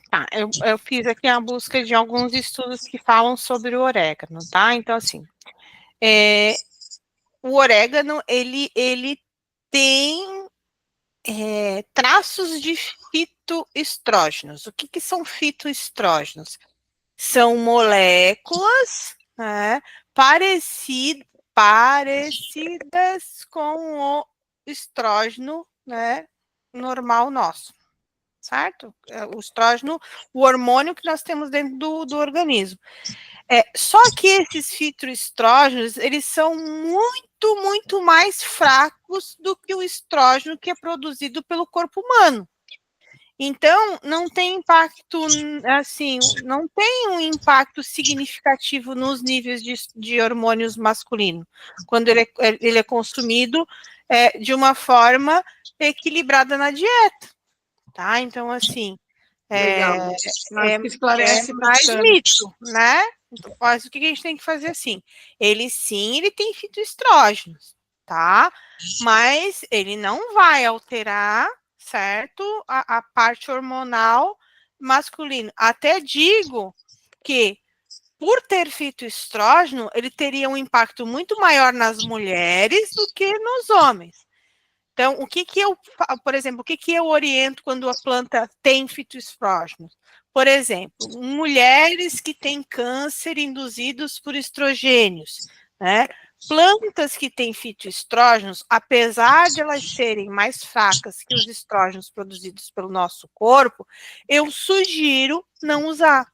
Tá, eu fiz aqui a busca de alguns estudos que falam sobre o orégano, tá? Então, assim, o orégano, ele tem traços de fitoestrógenos. O que são fitoestrógenos? São moléculas, né, parecidas com o estrógeno, né, normal nosso, certo? O estrógeno, o hormônio que nós temos dentro do organismo. Só que esses fitoestrógenos, eles são muito, muito mais fracos do que o estrógeno que é produzido pelo corpo humano. Então, não tem impacto, assim, não tem um impacto significativo nos níveis de hormônios masculinos, quando ele é consumido de uma forma equilibrada na dieta, tá? Então, assim, Legal. Acho que é esclarece mais bastante. mito, né? Então, mas o que a gente tem que fazer assim? Ele tem fitoestrógenos, tá? Mas ele não vai alterar, certo? A parte hormonal masculina. Até digo que, por ter fitoestrógeno, ele teria um impacto muito maior nas mulheres do que nos homens. Então, por exemplo, o que eu oriento quando a planta tem fitoestrógenos? Por exemplo, mulheres que têm câncer induzidos por estrogênios, né? Plantas que têm fitoestrógenos, apesar de elas serem mais fracas que os estrógenos produzidos pelo nosso corpo, eu sugiro não usar.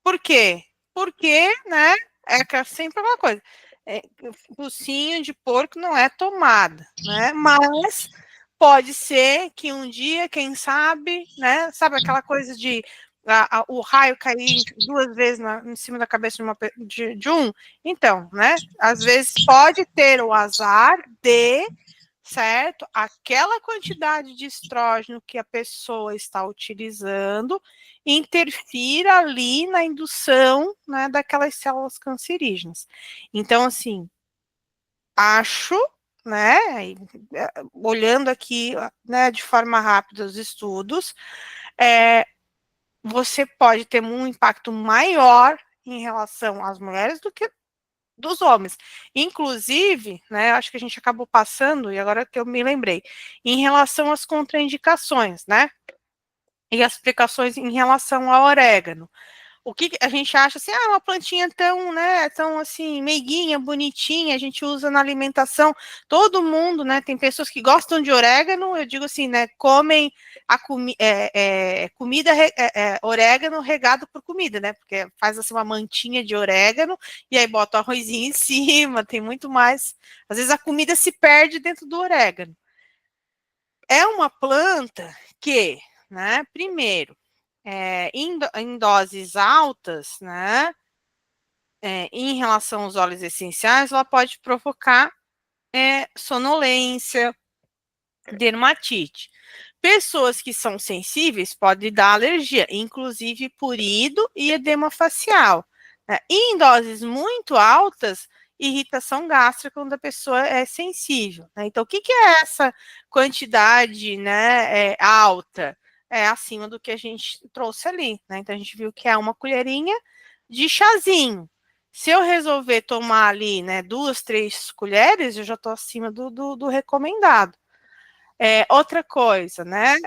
Por quê? Porque, né, sempre uma coisa, focinho de porco não é tomada, né, mas pode ser que um dia, quem sabe, né, sabe aquela coisa de o raio cair 2 vezes em cima da cabeça de um? Então, né, às vezes pode ter o azar de, certo, aquela quantidade de estrógeno que a pessoa está utilizando interfira ali na indução, né, daquelas células cancerígenas. Então, assim, acho, né, olhando aqui, né, de forma rápida os estudos, você pode ter um impacto maior em relação às mulheres do que dos homens. Inclusive, né, acho que a gente acabou passando, e agora que eu me lembrei, em relação às contraindicações, né, e as explicações em relação ao orégano. O que a gente acha assim, uma plantinha tão, né, tão assim, meiguinha, bonitinha, a gente usa na alimentação, todo mundo, né, tem pessoas que gostam de orégano, eu digo assim, né, comem comida, orégano regado por comida, né, porque faz assim uma mantinha de orégano, e aí bota o arrozinho em cima, tem muito mais, às vezes a comida se perde dentro do orégano. É uma planta que, né, primeiro, em doses altas, né, em relação aos óleos essenciais, ela pode provocar sonolência, dermatite. Pessoas que são sensíveis podem dar alergia, inclusive purido e edema facial. Né? E em doses muito altas, irritação gástrica quando a pessoa é sensível. Né? Então, o que é essa quantidade, né, alta? É acima do que a gente trouxe ali. Né? Então, a gente viu que é uma colherinha de chazinho. Se eu resolver tomar ali, né, 2, 3 colheres, eu já estou acima do recomendado. Outra coisa, né?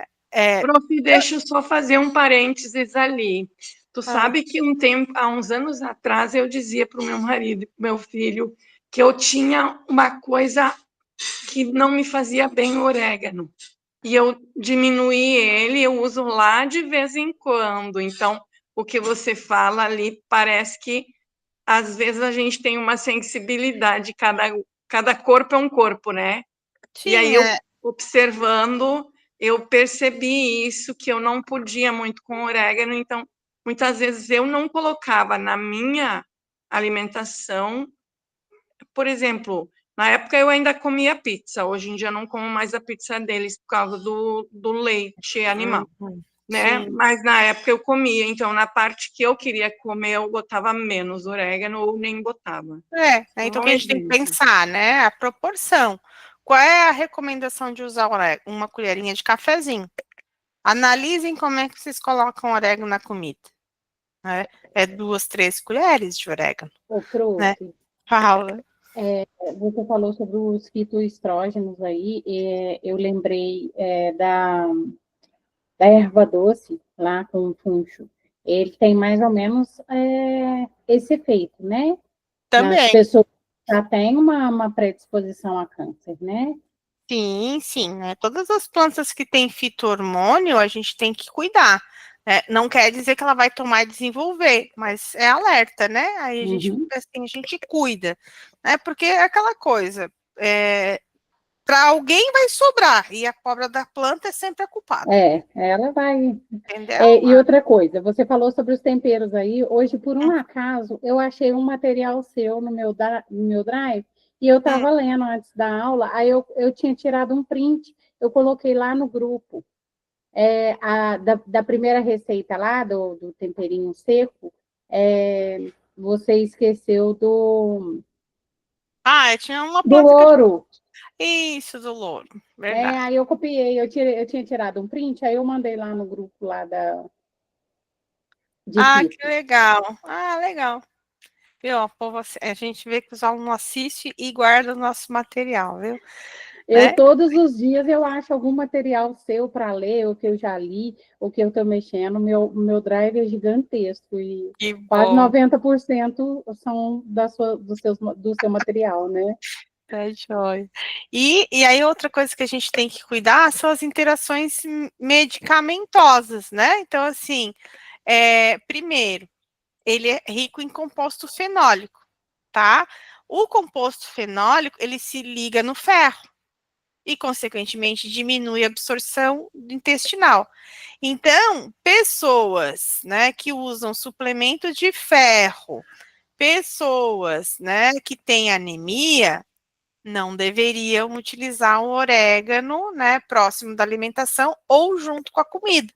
Prof, deixa eu só fazer um parênteses ali. Tu sabe que há uns anos atrás, eu dizia para o meu marido e para o meu filho que eu tinha uma coisa que não me fazia bem, o orégano. E eu diminuí ele, eu uso lá de vez em quando. Então, o que você fala ali parece que às vezes a gente tem uma sensibilidade, cada corpo é um corpo, né? Sim, e aí, eu observando, eu percebi isso, que eu não podia muito com orégano, então, muitas vezes eu não colocava na minha alimentação. Por exemplo, Na época eu ainda comia pizza, hoje em dia eu não como mais a pizza deles por causa do leite animal, né? Sim. Mas na época eu comia, então na parte que eu queria comer eu botava menos orégano ou nem botava. Então o Um que a gente tem que exemplo. pensar, né? A proporção. Qual é a recomendação de usar orégano? Uma colherinha de cafezinho. Analisem como é que vocês colocam orégano na comida. Né? É 2, 3 colheres de orégano. O Né? Cruze, Fala. você falou sobre os fitoestrógenos aí, e eu lembrei da erva doce, lá com o funcho. Ele tem mais ou menos esse efeito, né? Nas Também. pessoas que já têm uma predisposição a câncer, né? Sim, sim, né? Todas as plantas que têm fito-hormônio, a gente tem que cuidar. Né? Não quer dizer que ela vai tomar e desenvolver, mas é alerta, né? Aí a gente, Uhum. assim, a gente cuida, né? Porque é aquela coisa, para alguém vai sobrar, e a pobre da planta é sempre a culpada, Ela vai. entendeu? E outra coisa, você falou sobre os temperos aí. Hoje, por um acaso, eu achei um material seu no meu Drive e eu estava lendo antes da aula. Aí eu tinha tirado um print, eu coloquei lá no grupo. Da primeira receita lá, do temperinho seco, você esqueceu Ah, tinha uma do planta que eu... louro. Isso, do louro, verdade. Aí eu copiei, eu tinha tirado um print, aí eu mandei lá no grupo lá de Ah, que fito. legal. Ah, legal. Viu? A gente vê que os alunos assistem e guardam o nosso material, viu? Eu Né? todos os dias eu acho algum material seu para ler, ou que eu já li, ou que eu estou mexendo. Meu drive é gigantesco e Que quase bom. 90% são do seu material, né? Tá joia. E aí, outra coisa que a gente tem que cuidar são as interações medicamentosas, né? Então, assim, primeiro, ele é rico em composto fenólico, tá? O composto fenólico, ele se liga no ferro e, consequentemente, diminui a absorção intestinal. Então, pessoas, né, que usam suplemento de ferro, pessoas, né, que têm anemia, não deveriam utilizar o orégano, né, próximo da alimentação ou junto com a comida.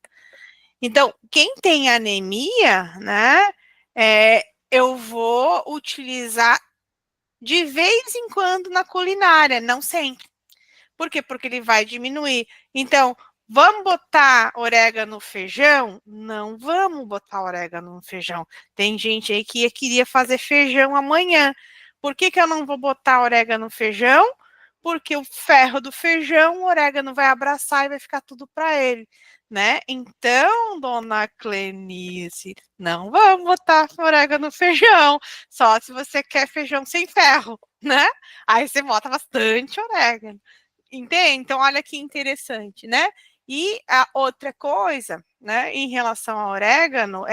Então, quem tem anemia, né, eu vou utilizar de vez em quando na culinária, não sempre. Por quê? Porque ele vai diminuir. Então, vamos botar orégano no feijão? Não vamos botar orégano no feijão. Tem gente aí que queria fazer feijão amanhã. Por que eu não vou botar orégano no feijão? Porque o ferro do feijão, o orégano vai abraçar e vai ficar tudo para ele, né? Então, dona Clenice, não vamos botar orégano no feijão, só se você quer feijão sem ferro, né? Aí você bota bastante orégano. Entende? Então, olha que interessante, né? E a outra coisa, né, em relação ao orégano,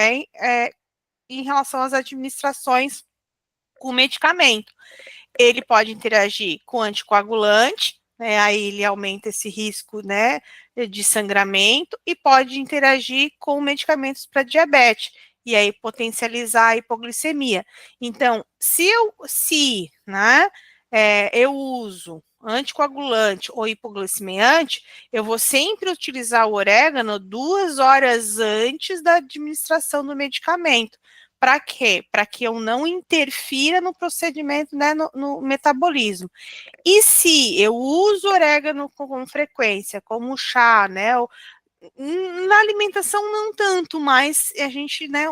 em relação às administrações com medicamento. Ele pode interagir com anticoagulante, né, aí ele aumenta esse risco, né, de sangramento, e pode interagir com medicamentos para diabetes, e aí potencializar a hipoglicemia. Então, eu uso anticoagulante ou hipoglicemiante, eu vou sempre utilizar o orégano 2 horas antes da administração do medicamento. Para quê? Para que eu não interfira no procedimento, né, no metabolismo. E se eu uso orégano com frequência, como chá, né, na alimentação não tanto, mas a gente, né,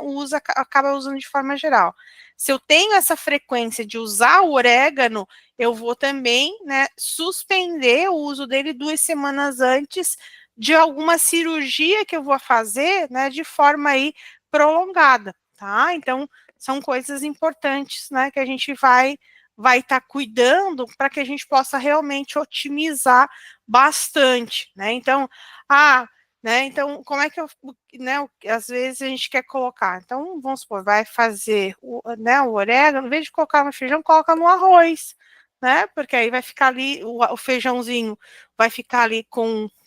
acaba usando de forma geral. Se eu tenho essa frequência de usar o orégano, eu vou também, né, suspender o uso dele 2 semanas antes de alguma cirurgia que eu vou fazer, né, de forma aí prolongada, tá? Então, são coisas importantes, né, que a gente vai estar cuidando para que a gente possa realmente otimizar bastante, né? Então, né? Então, como é que né, às vezes a gente quer colocar? Então, vamos supor, vai fazer né, o orégano, em vez de colocar no feijão, coloca no arroz, né? Porque aí vai ficar ali, o feijãozinho vai ficar ali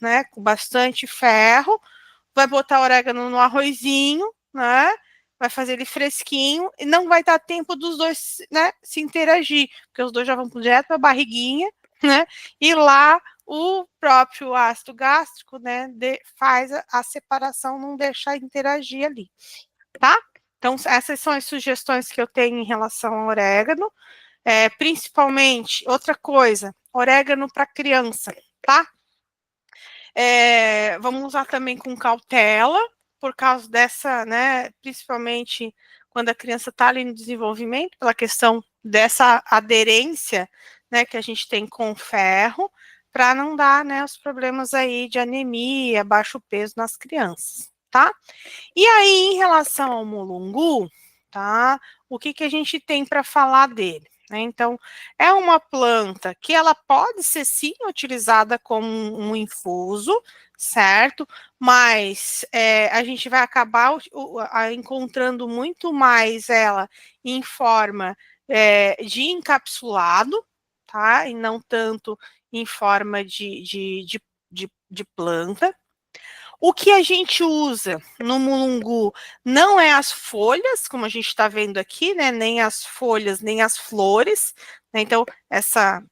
né, com bastante ferro, vai botar orégano no arrozinho, né? vai fazer ele fresquinho e não vai dar tempo dos dois, né, se interagir, porque os dois já vão direto para a barriguinha, né, e lá o próprio ácido gástrico, né, faz a separação, não deixar interagir ali, tá? Então, essas são as sugestões que eu tenho em relação ao orégano. Principalmente, outra coisa, orégano para criança, tá? Vamos usar também com cautela, por causa dessa, né, principalmente quando a criança está ali no desenvolvimento, pela questão dessa aderência, né, que a gente tem com o ferro, para não dar, né, os problemas aí de anemia, baixo peso nas crianças, tá? E aí, em relação ao mulungu, tá? O que a gente tem para falar dele? Né? Então, é uma planta que ela pode ser sim utilizada como um infuso, certo? Mas a gente vai acabar encontrando muito mais ela em forma de encapsulado, tá? E não tanto em forma de planta. O que a gente usa no mulungu não é as folhas, como a gente está vendo aqui, né? Nem as folhas, nem as flores. Né? Então, essa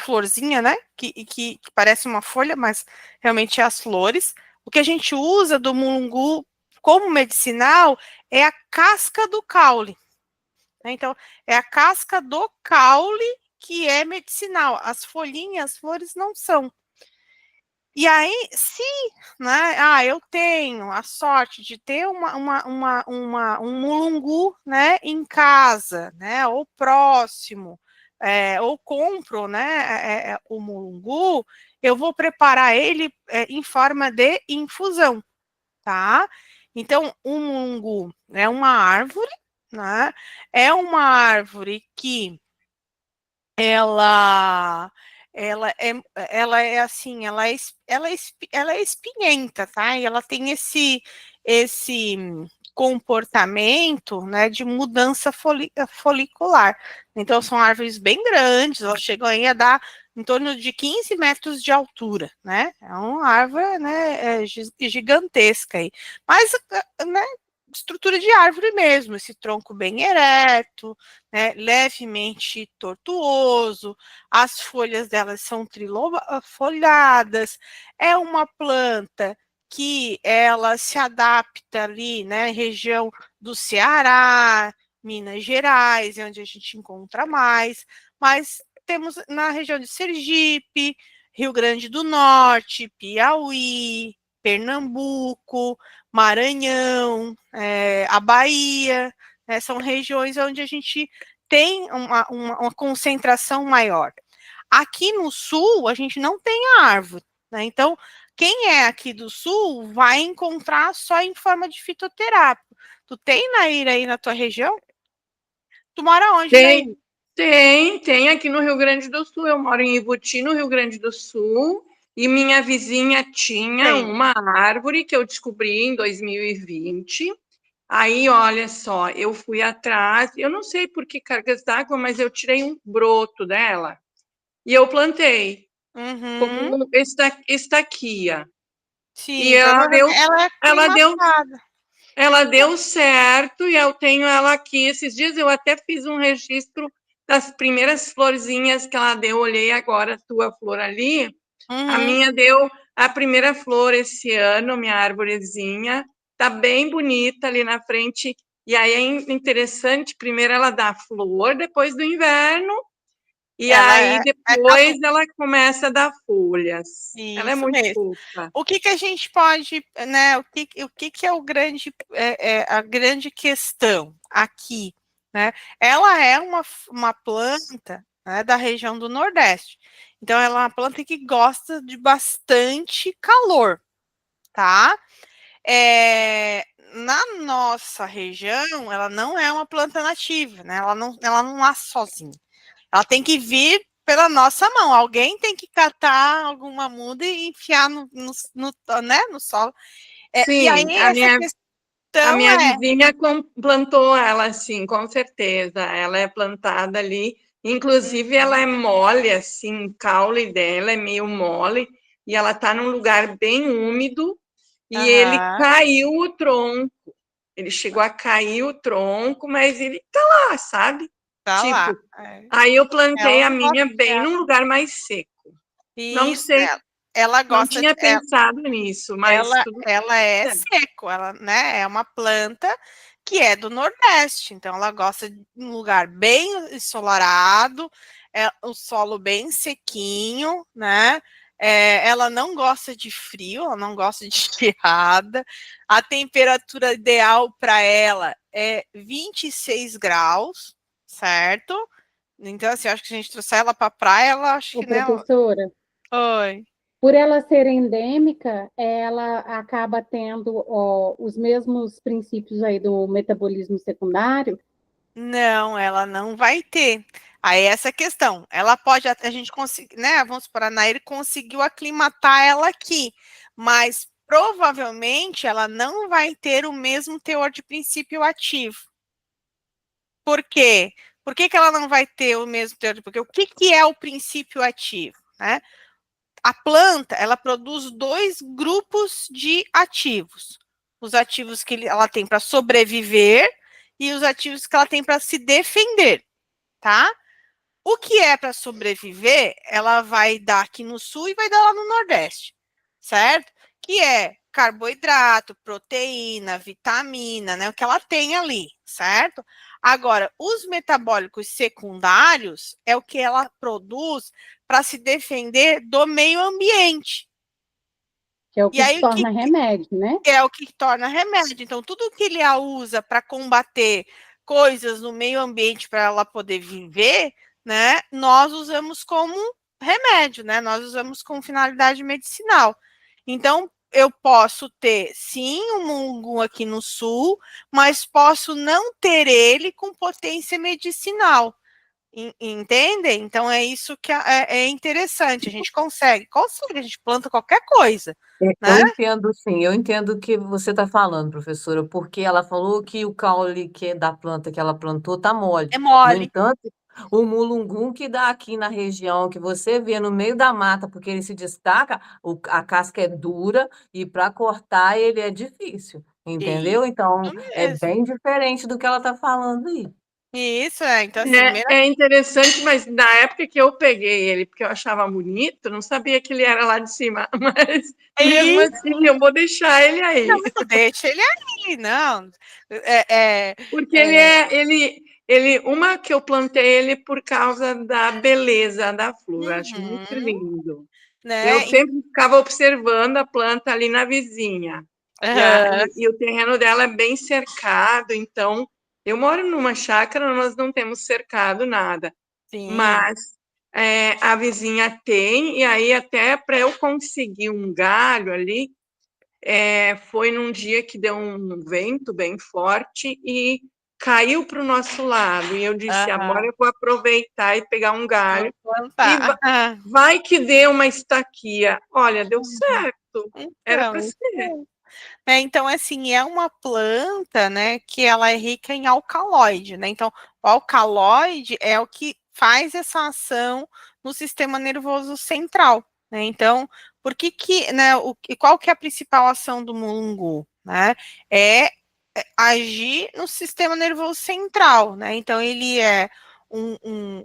florzinha, né? Que parece uma folha, mas realmente é as flores. O que a gente usa do mulungu como medicinal é a casca do caule. Né? Então, é a casca do caule que é medicinal. As folhinhas, as flores não são. E aí, se né, eu tenho a sorte de ter um mulungu, né, em casa, né, ou próximo, ou compro, né, o mulungu, eu vou preparar ele em forma de infusão, tá? Então, o mulungu é uma árvore, né? É uma árvore que ela ela é assim, ela é espinhenta, tá? E ela tem esse comportamento, né, de mudança folicular. Então são árvores bem grandes, elas chegam aí a dar em torno de 15 metros de altura, né? É uma árvore, né, gigantesca aí. Mas, né, estrutura de árvore mesmo, esse tronco bem ereto, né, levemente tortuoso, as folhas delas são trilobafoliadas, é uma planta que ela se adapta ali, né, região do Ceará, Minas Gerais, é onde a gente encontra mais, mas temos na região de Sergipe, Rio Grande do Norte, Piauí, Pernambuco, Maranhão, a Bahia, né, são regiões onde a gente tem uma concentração maior. Aqui no sul, a gente não tem a árvore, né? Então, quem é aqui do sul vai encontrar só em forma de fitoterápico. Tu tem, Naira, aí na tua região? Tu mora onde, Naira? Tem aqui no Rio Grande do Sul. Eu moro em Ibuti, no Rio Grande do Sul, e minha vizinha tinha uma árvore que eu descobri em 2020. Aí, olha só, eu fui atrás, eu não sei por que cargas d'água, mas eu tirei um broto dela e eu plantei, como estaquia. Sim, E então ela é ela deu, aclimatada. ela deu certo, e eu tenho ela aqui. Esses dias eu até fiz um registro das primeiras florzinhas que ela deu. Olhei agora a tua flor ali. A minha deu a primeira flor esse ano, minha arvorezinha. Tá bem bonita ali na frente. E aí é interessante, primeiro ela dá flor, depois do inverno, e aí depois ela começa a dar folhas. Ela é Isso muito mesmo. fofa. O que a gente pode, né? O que é a grande questão aqui, né? Ela é uma planta, né, da região do Nordeste. Então, ela é uma planta que gosta de bastante calor, tá? Na nossa região, ela não é uma planta nativa, né? Ela não nasce sozinha. Ela tem que vir pela nossa mão. Alguém tem que catar alguma muda e enfiar né, no solo. E aí, Sim, essa a questão minha vizinha plantou ela, sim, com certeza. Ela é plantada ali. Inclusive, ela é mole, assim, o caule dela é meio mole, e ela está num lugar bem úmido, e ele caiu o tronco. Ele chegou a cair o tronco, mas ele tá lá, sabe? Tá lá. Tipo, aí eu plantei Ela a não minha gosta bem dela. num lugar mais seco. Não Isso, sei, ela não gosta tinha pensado nisso, mas tudo ela é certo. seco, ela, né, é uma planta que é do Nordeste, então ela gosta de um lugar bem ensolarado, o solo bem sequinho, né? Ela não gosta de frio, ela não gosta de geada. A temperatura ideal para ela é 26 graus, certo? Então, assim, acho que se a gente trouxer ela para praia, ela acho Ô, que, né? professora, Oi. por ela ser endêmica, ela acaba tendo os mesmos princípios aí do metabolismo secundário. Não, ela não vai ter. Aí essa questão, ela pode, a gente conseguir, né? Vamos supor, a Nair conseguiu aclimatar ela aqui, mas provavelmente ela não vai ter o mesmo teor de princípio ativo. Por quê? Por que que ela não vai ter o mesmo teor de... Porque o que que é o princípio ativo, né? A planta, ela produz dois grupos de ativos. Os ativos que ela tem para sobreviver e os ativos que ela tem para se defender, tá? O que é para sobreviver, ela vai dar aqui no sul e vai dar lá no nordeste, certo? Que é carboidrato, proteína, vitamina, né? O que ela tem ali, certo? Agora, os metabólicos secundários é o que ela produz para se defender do meio ambiente. Que é o E que aí, torna remédio, né? é o que torna remédio. Então, tudo que ele a usa para combater coisas no meio ambiente para ela poder viver, né, nós usamos como remédio, né? Nós usamos com finalidade medicinal. Então, eu posso ter, sim, um mungo aqui no sul, mas posso não ter ele com potência medicinal. Entende? Então, é isso que é interessante. A gente consegue, a gente planta qualquer coisa, né? Eu entendo, sim, eu entendo o que você está falando, professora, porque ela falou que o caule que é da planta que ela plantou está mole. É No mole. entanto, o mulungum que dá aqui na região, que você vê no meio da mata, porque ele se destaca, a casca é dura e para cortar ele é difícil, entendeu? Então, Isso é mesmo. bem diferente do que ela está falando aí. Isso, então assim, É interessante, mas na época que eu peguei ele, porque eu achava bonito, não sabia que ele era lá de cima, mas mesmo assim eu vou deixar ele aí. não deixa ele aí, não. Porque uma que eu plantei ele por causa da beleza da flor, acho muito Uhum, lindo. Eu né? sempre ficava observando a planta ali na vizinha. E o terreno dela é bem cercado, então eu moro numa chácara, nós não temos cercado nada, Sim. mas a vizinha tem, e aí até para eu conseguir um galho ali, foi num dia que deu um vento bem forte e caiu para o nosso lado. E eu disse, agora eu vou aproveitar e pegar um Vou galho e plantar. vai que dê uma estaquia. Olha, deu Uhum. certo. Era para Então, ser. então, assim, é uma planta, né, que ela é rica em alcaloide, né? Então, o alcaloide é o que faz essa ação no sistema nervoso central, né? Então, por que, né, qual que é a principal ação do mulungu, né? É agir no sistema nervoso central, né? Então, ele é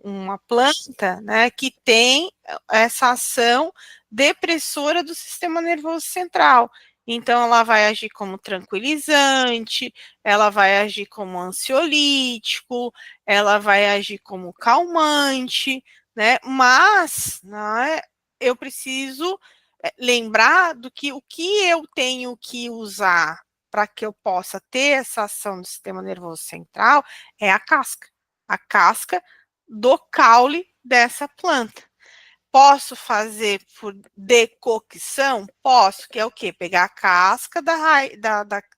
uma planta, né, que tem essa ação depressora do sistema nervoso central. Então, ela vai agir como tranquilizante, ela vai agir como ansiolítico, ela vai agir como calmante, né? Mas, né, eu preciso lembrar do que o que eu tenho que usar para que eu possa ter essa ação do sistema nervoso central é a casca do caule dessa planta. Posso fazer por decocção? Posso, que é o quê? Pegar a casca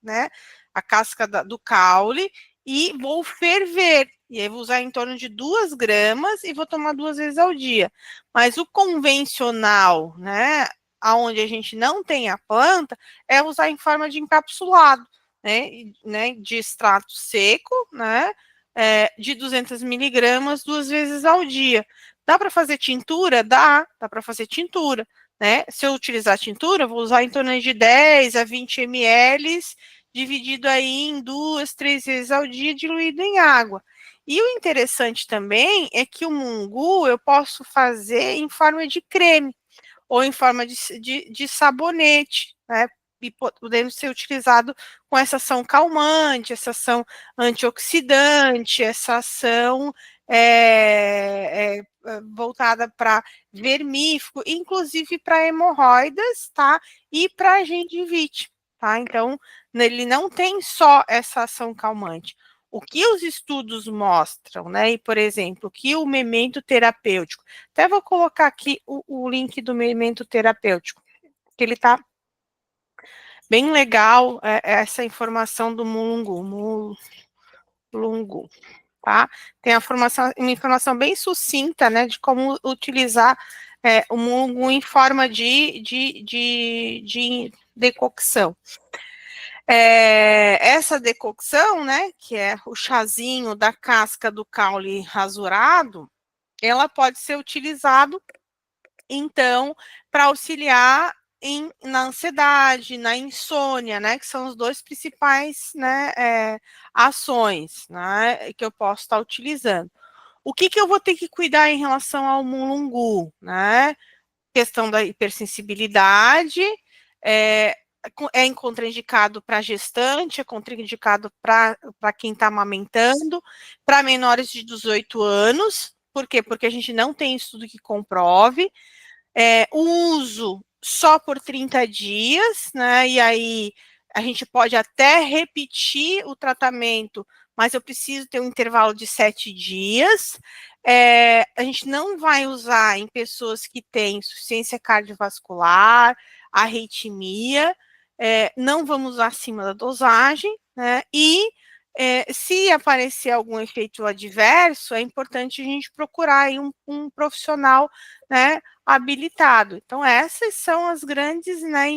né, a casca do caule e vou ferver. E aí vou usar em torno de 2 gramas e vou tomar 2 vezes ao dia. Mas o convencional, né, aonde a gente não tem a planta, é usar em forma de encapsulado, né, de extrato seco, né, de 200 miligramas 2 vezes ao dia. Dá para fazer tintura? Dá para fazer tintura, né? Se eu utilizar tintura, vou usar em torno de 10 a 20 ml dividido aí em 2, 3 vezes ao dia, diluído em água. E o interessante também é que o mungu eu posso fazer em forma de creme, ou em forma de sabonete, né? E podendo ser utilizado com essa ação calmante, essa ação antioxidante, essa ação voltada para vermífugo, inclusive para hemorroidas, tá? E para gengivite, tá? Então, ele não tem só essa ação calmante. O que os estudos mostram, né? E, por exemplo, que o memento terapêutico, até vou colocar aqui o link do memento terapêutico, que ele está bem legal, essa informação do mulungu, tá? Tem uma informação bem sucinta, né, de como utilizar o mulungu em forma de decocção. Essa decocção, né, que é o chazinho da casca do caule rasurado, ela pode ser utilizado, então, para auxiliar na ansiedade, na insônia, né, que são os dois principais, né, ações, né, que eu posso estar utilizando. O que eu vou ter que cuidar em relação ao mulungu, né? Questão da hipersensibilidade, é contraindicado para gestante, é contraindicado para quem está amamentando, para menores de 18 anos. Por quê? Porque a gente não tem estudo que comprove. O uso só por 30 dias, né? E aí a gente pode até repetir o tratamento, mas eu preciso ter um intervalo de 7 dias. A gente não vai usar em pessoas que têm insuficiência cardiovascular, arritmia, não vamos usar acima da dosagem, né? E se aparecer algum efeito adverso, é importante a gente procurar aí um profissional, né, habilitado. Então, essas são as grandes, né,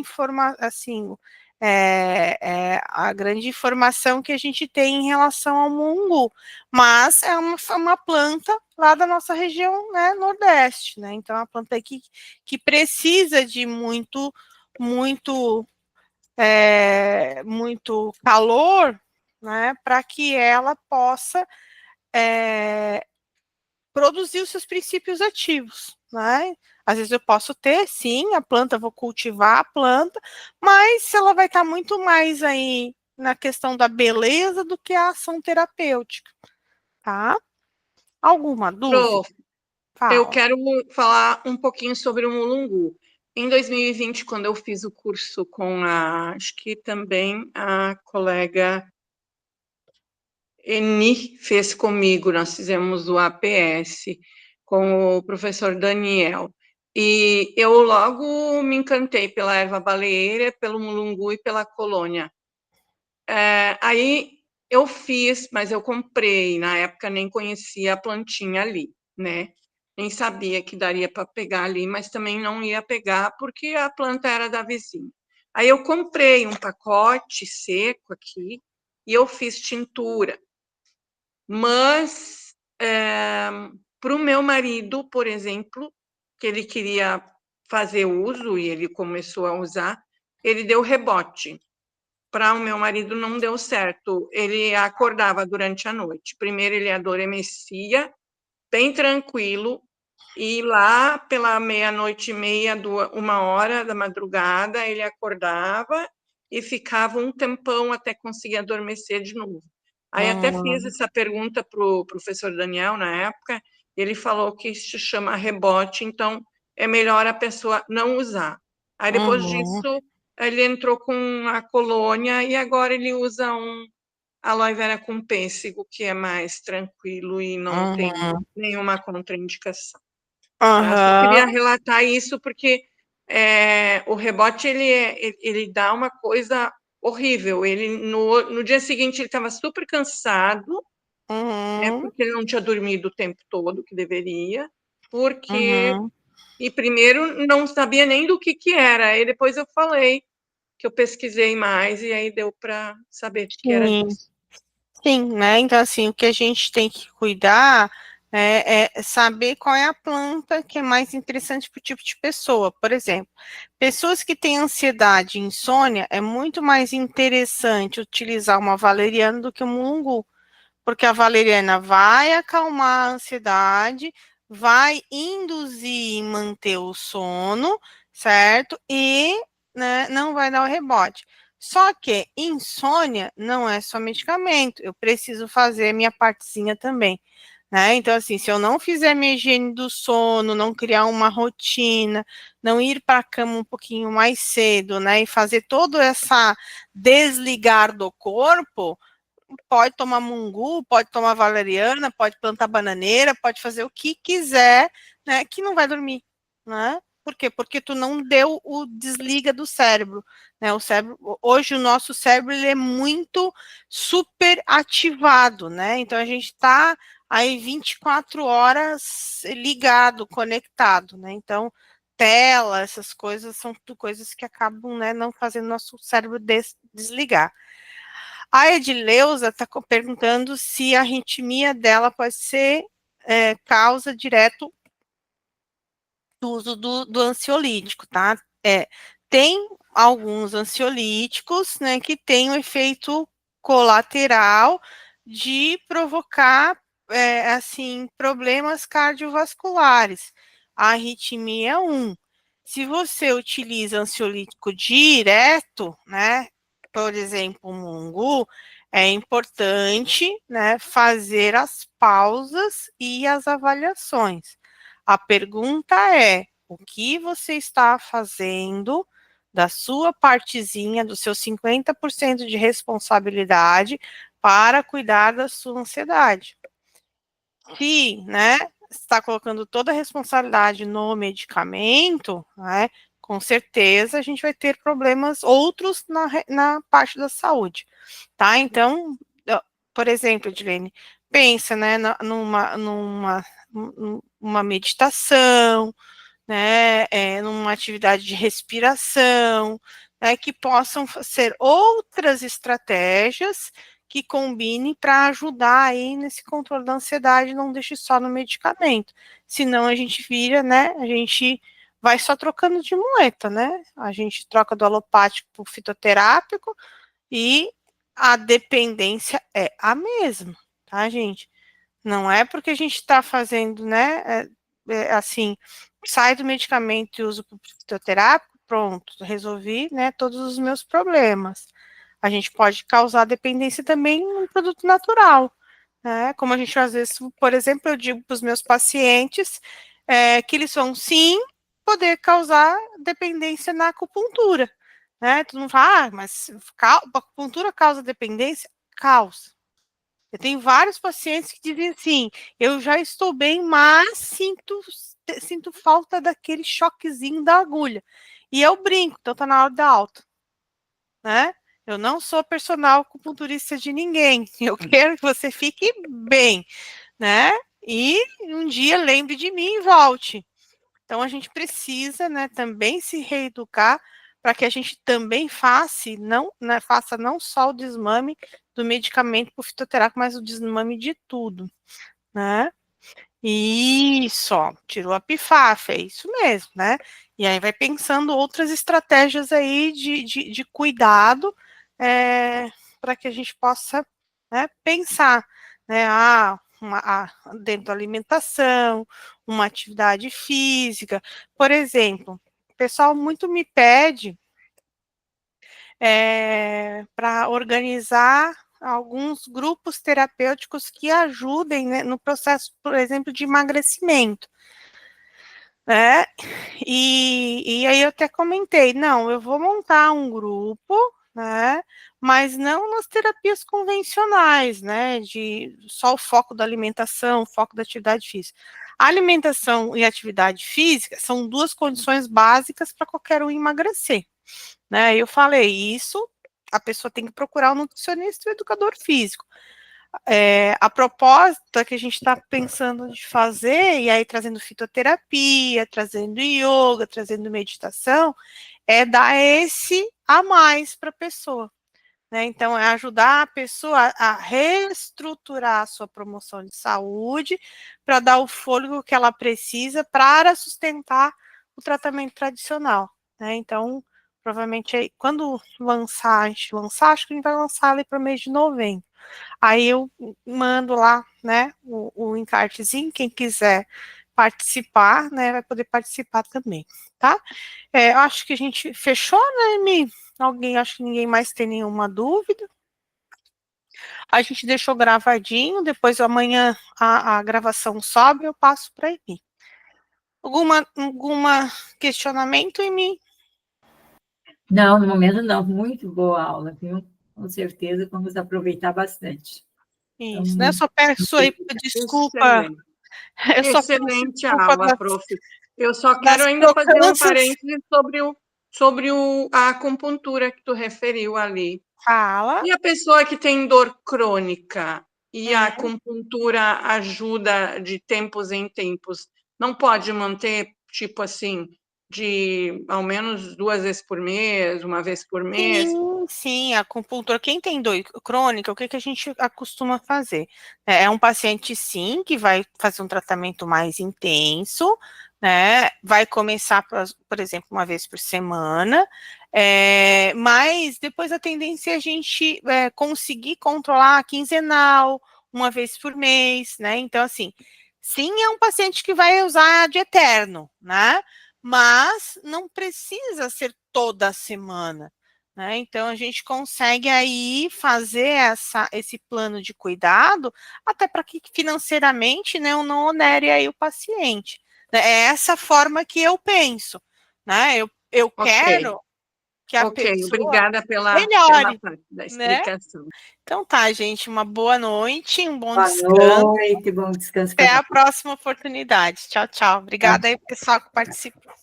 assim, a grande informação que a gente tem em relação ao mungu, mas é uma planta lá da nossa região, né, Nordeste, né? Então, é uma planta aqui que precisa de muito calor, né, para que ela possa produzir os seus princípios ativos, né? Às vezes eu posso ter, sim, a planta, vou cultivar a planta, mas ela vai estar muito mais aí na questão da beleza do que a ação terapêutica, tá? Alguma dúvida? Prof, eu Fala. quero falar um pouquinho sobre o mulungu. Em 2020, quando eu fiz o curso com acho que também a colega Eni fez comigo, nós fizemos o APS com o professor Daniel. E eu logo me encantei pela erva baleeira, pelo mulungu e pela colônia. Aí eu fiz, mas eu comprei, na época nem conhecia a plantinha ali, né? Nem sabia que daria para pegar ali, mas também não ia pegar porque a planta era da vizinha. Aí eu comprei um pacote seco aqui e eu fiz tintura. Mas para o meu marido, por exemplo, que ele queria fazer uso e ele começou a usar, ele deu rebote. Para o meu marido não deu certo. Ele acordava durante a noite. Primeiro ele adormecia, bem tranquilo, e lá pela meia-noite e meia, 1 hora da madrugada, ele acordava e ficava um tempão até conseguir adormecer de novo. Aí até fiz essa pergunta para o professor Daniel na época, ele falou que isso se chama rebote, então é melhor a pessoa não usar. Aí depois disso, ele entrou com a colônia e agora ele usa um aloe vera com pêssego, que é mais tranquilo e não tem nenhuma contraindicação. Tá? Só queria relatar isso porque o rebote ele dá uma coisa horrível. Ele no dia seguinte ele estava super cansado, né, porque ele não tinha dormido o tempo todo que deveria, porque e primeiro não sabia nem do que era. Aí depois eu falei que eu pesquisei mais e aí deu para saber que era disso. Sim, né? Então, assim, o que a gente tem que cuidar é saber qual é a planta que é mais interessante para o tipo de pessoa. Por exemplo, pessoas que têm ansiedade e insônia, é muito mais interessante utilizar uma valeriana do que um mulungu, porque a valeriana vai acalmar a ansiedade, vai induzir e manter o sono, certo? E, né, não vai dar o rebote. Só que insônia não é só medicamento, eu preciso fazer a minha partezinha também. Né? Então, assim, se eu não fizer minha higiene do sono, não criar uma rotina, não ir para a cama um pouquinho mais cedo, né? E fazer todo essa desligar do corpo, pode tomar mungu, pode tomar valeriana, pode plantar bananeira, pode fazer o que quiser, né? Que não vai dormir, né? Por quê? Porque tu não deu o desliga do cérebro, né? O cérebro, hoje o nosso cérebro ele é muito super ativado, né? Então a gente está aí 24 horas ligado, conectado, né? Então tela, essas coisas são tudo coisas que acabam, né, não fazendo nosso cérebro desligar. A Edileuza está perguntando se a arritmia dela pode ser causa direto do uso do ansiolítico, tá? Tem alguns ansiolíticos, né, que têm o efeito colateral de provocar, assim, problemas cardiovasculares. A arritmia é um. Se você utiliza ansiolítico direto, né, por exemplo, o mungu, é importante, né, fazer as pausas e as avaliações. A pergunta é: o que você está fazendo da sua partezinha, do seu 50% de responsabilidade para cuidar da sua ansiedade? Se, né, está colocando toda a responsabilidade no medicamento, né, com certeza a gente vai ter problemas outros na parte da saúde, tá? Então, por exemplo, Edilene, pensa, né, numa meditação, né, numa atividade de respiração, né, que possam ser outras estratégias que combinem para ajudar aí nesse controle da ansiedade, não deixe só no medicamento, senão a gente vira, né, a gente vai só trocando de muleta, né, a gente troca do alopático para o fitoterápico e a dependência é a mesma, tá, gente? Não é porque a gente está fazendo, né, assim, sai do medicamento e uso para o fitoterápico, pronto, resolvi, né, todos os meus problemas. A gente pode causar dependência também no produto natural, né? Como a gente às vezes, por exemplo, eu digo para os meus pacientes que eles vão sim poder causar dependência na acupuntura, né? Todo mundo fala, mas a acupuntura causa dependência? Causa. Eu tenho vários pacientes que dizem assim: eu já estou bem, mas sinto falta daquele choquezinho da agulha. E eu brinco, então tá na hora da alta, né? Eu não sou personal acupunturista de ninguém. Eu quero que você fique bem, né? E um dia lembre de mim e volte. Então a gente precisa, né, também se reeducar para que a gente também faça não só o desmame do medicamento para o fitoterápico, mas o desmame de tudo, né? Isso, ó, tirou a pifafa, é isso mesmo, né? E aí vai pensando outras estratégias aí de cuidado para que a gente possa, né, pensar, né? Dentro da alimentação, uma atividade física. Por exemplo, o pessoal muito me pede para organizar alguns grupos terapêuticos que ajudem, né, no processo, por exemplo, de emagrecimento. Né? E aí eu até comentei, não, eu vou montar um grupo, né? Mas não nas terapias convencionais, né? De só o foco da alimentação, o foco da atividade física. A alimentação e atividade física são duas condições básicas para qualquer um emagrecer, né? Eu falei isso, a pessoa tem que procurar um nutricionista e um educador físico. A proposta que a gente está pensando de fazer, e aí trazendo fitoterapia, trazendo yoga, trazendo meditação, é dar esse a mais para a pessoa, né? Então, é ajudar a pessoa a reestruturar a sua promoção de saúde para dar o fôlego que ela precisa para sustentar o tratamento tradicional, né? Então, provavelmente, aí, quando lançar, a gente lançar, acho que a gente vai lançar ali para o mês de novembro. Aí eu mando lá, né, o encartezinho, quem quiser participar, né, vai poder participar também, tá? Eu acho que a gente fechou, né, Mi? Alguém, acho que ninguém mais tem nenhuma dúvida. A gente deixou gravadinho, depois amanhã a gravação sobe, eu passo para Emi. Alguma questionamento, Emi? Não, no momento não. Muito boa aula, viu? Com certeza vamos aproveitar bastante. Isso, né? Eu só peço aí desculpa. Excelente. Eu só peço Excelente desculpa aula, prof. Eu só das quero ainda fazer um crocâncias. parênteses sobre a acupuntura que tu referiu ali. Fala. E a pessoa que tem dor crônica e a Uhum. acupuntura ajuda de tempos em tempos, não pode manter, tipo assim, de ao menos 2 vezes por mês, uma vez por mês? Sim, a acupuntura. Quem tem dor crônica, o que a gente costuma fazer? É um paciente, sim, que vai fazer um tratamento mais intenso, né? Vai começar, por exemplo, uma vez por semana, mas depois a tendência é a gente conseguir controlar quinzenal, uma vez por mês, né? Então, assim, sim, é um paciente que vai usar de eterno, né? Mas não precisa ser toda semana, né? Então, a gente consegue aí fazer esse plano de cuidado, até para que financeiramente, né, eu não onere aí o paciente. É essa forma que eu penso, né? Eu quero que a pessoa Obrigada pela melhore, parte da né? explicação. Então tá, gente, uma boa noite, um bom Boa descanso. noite, bom descanso Até para a próxima oportunidade. Tchau, tchau. Obrigada aí, pessoal, que participou.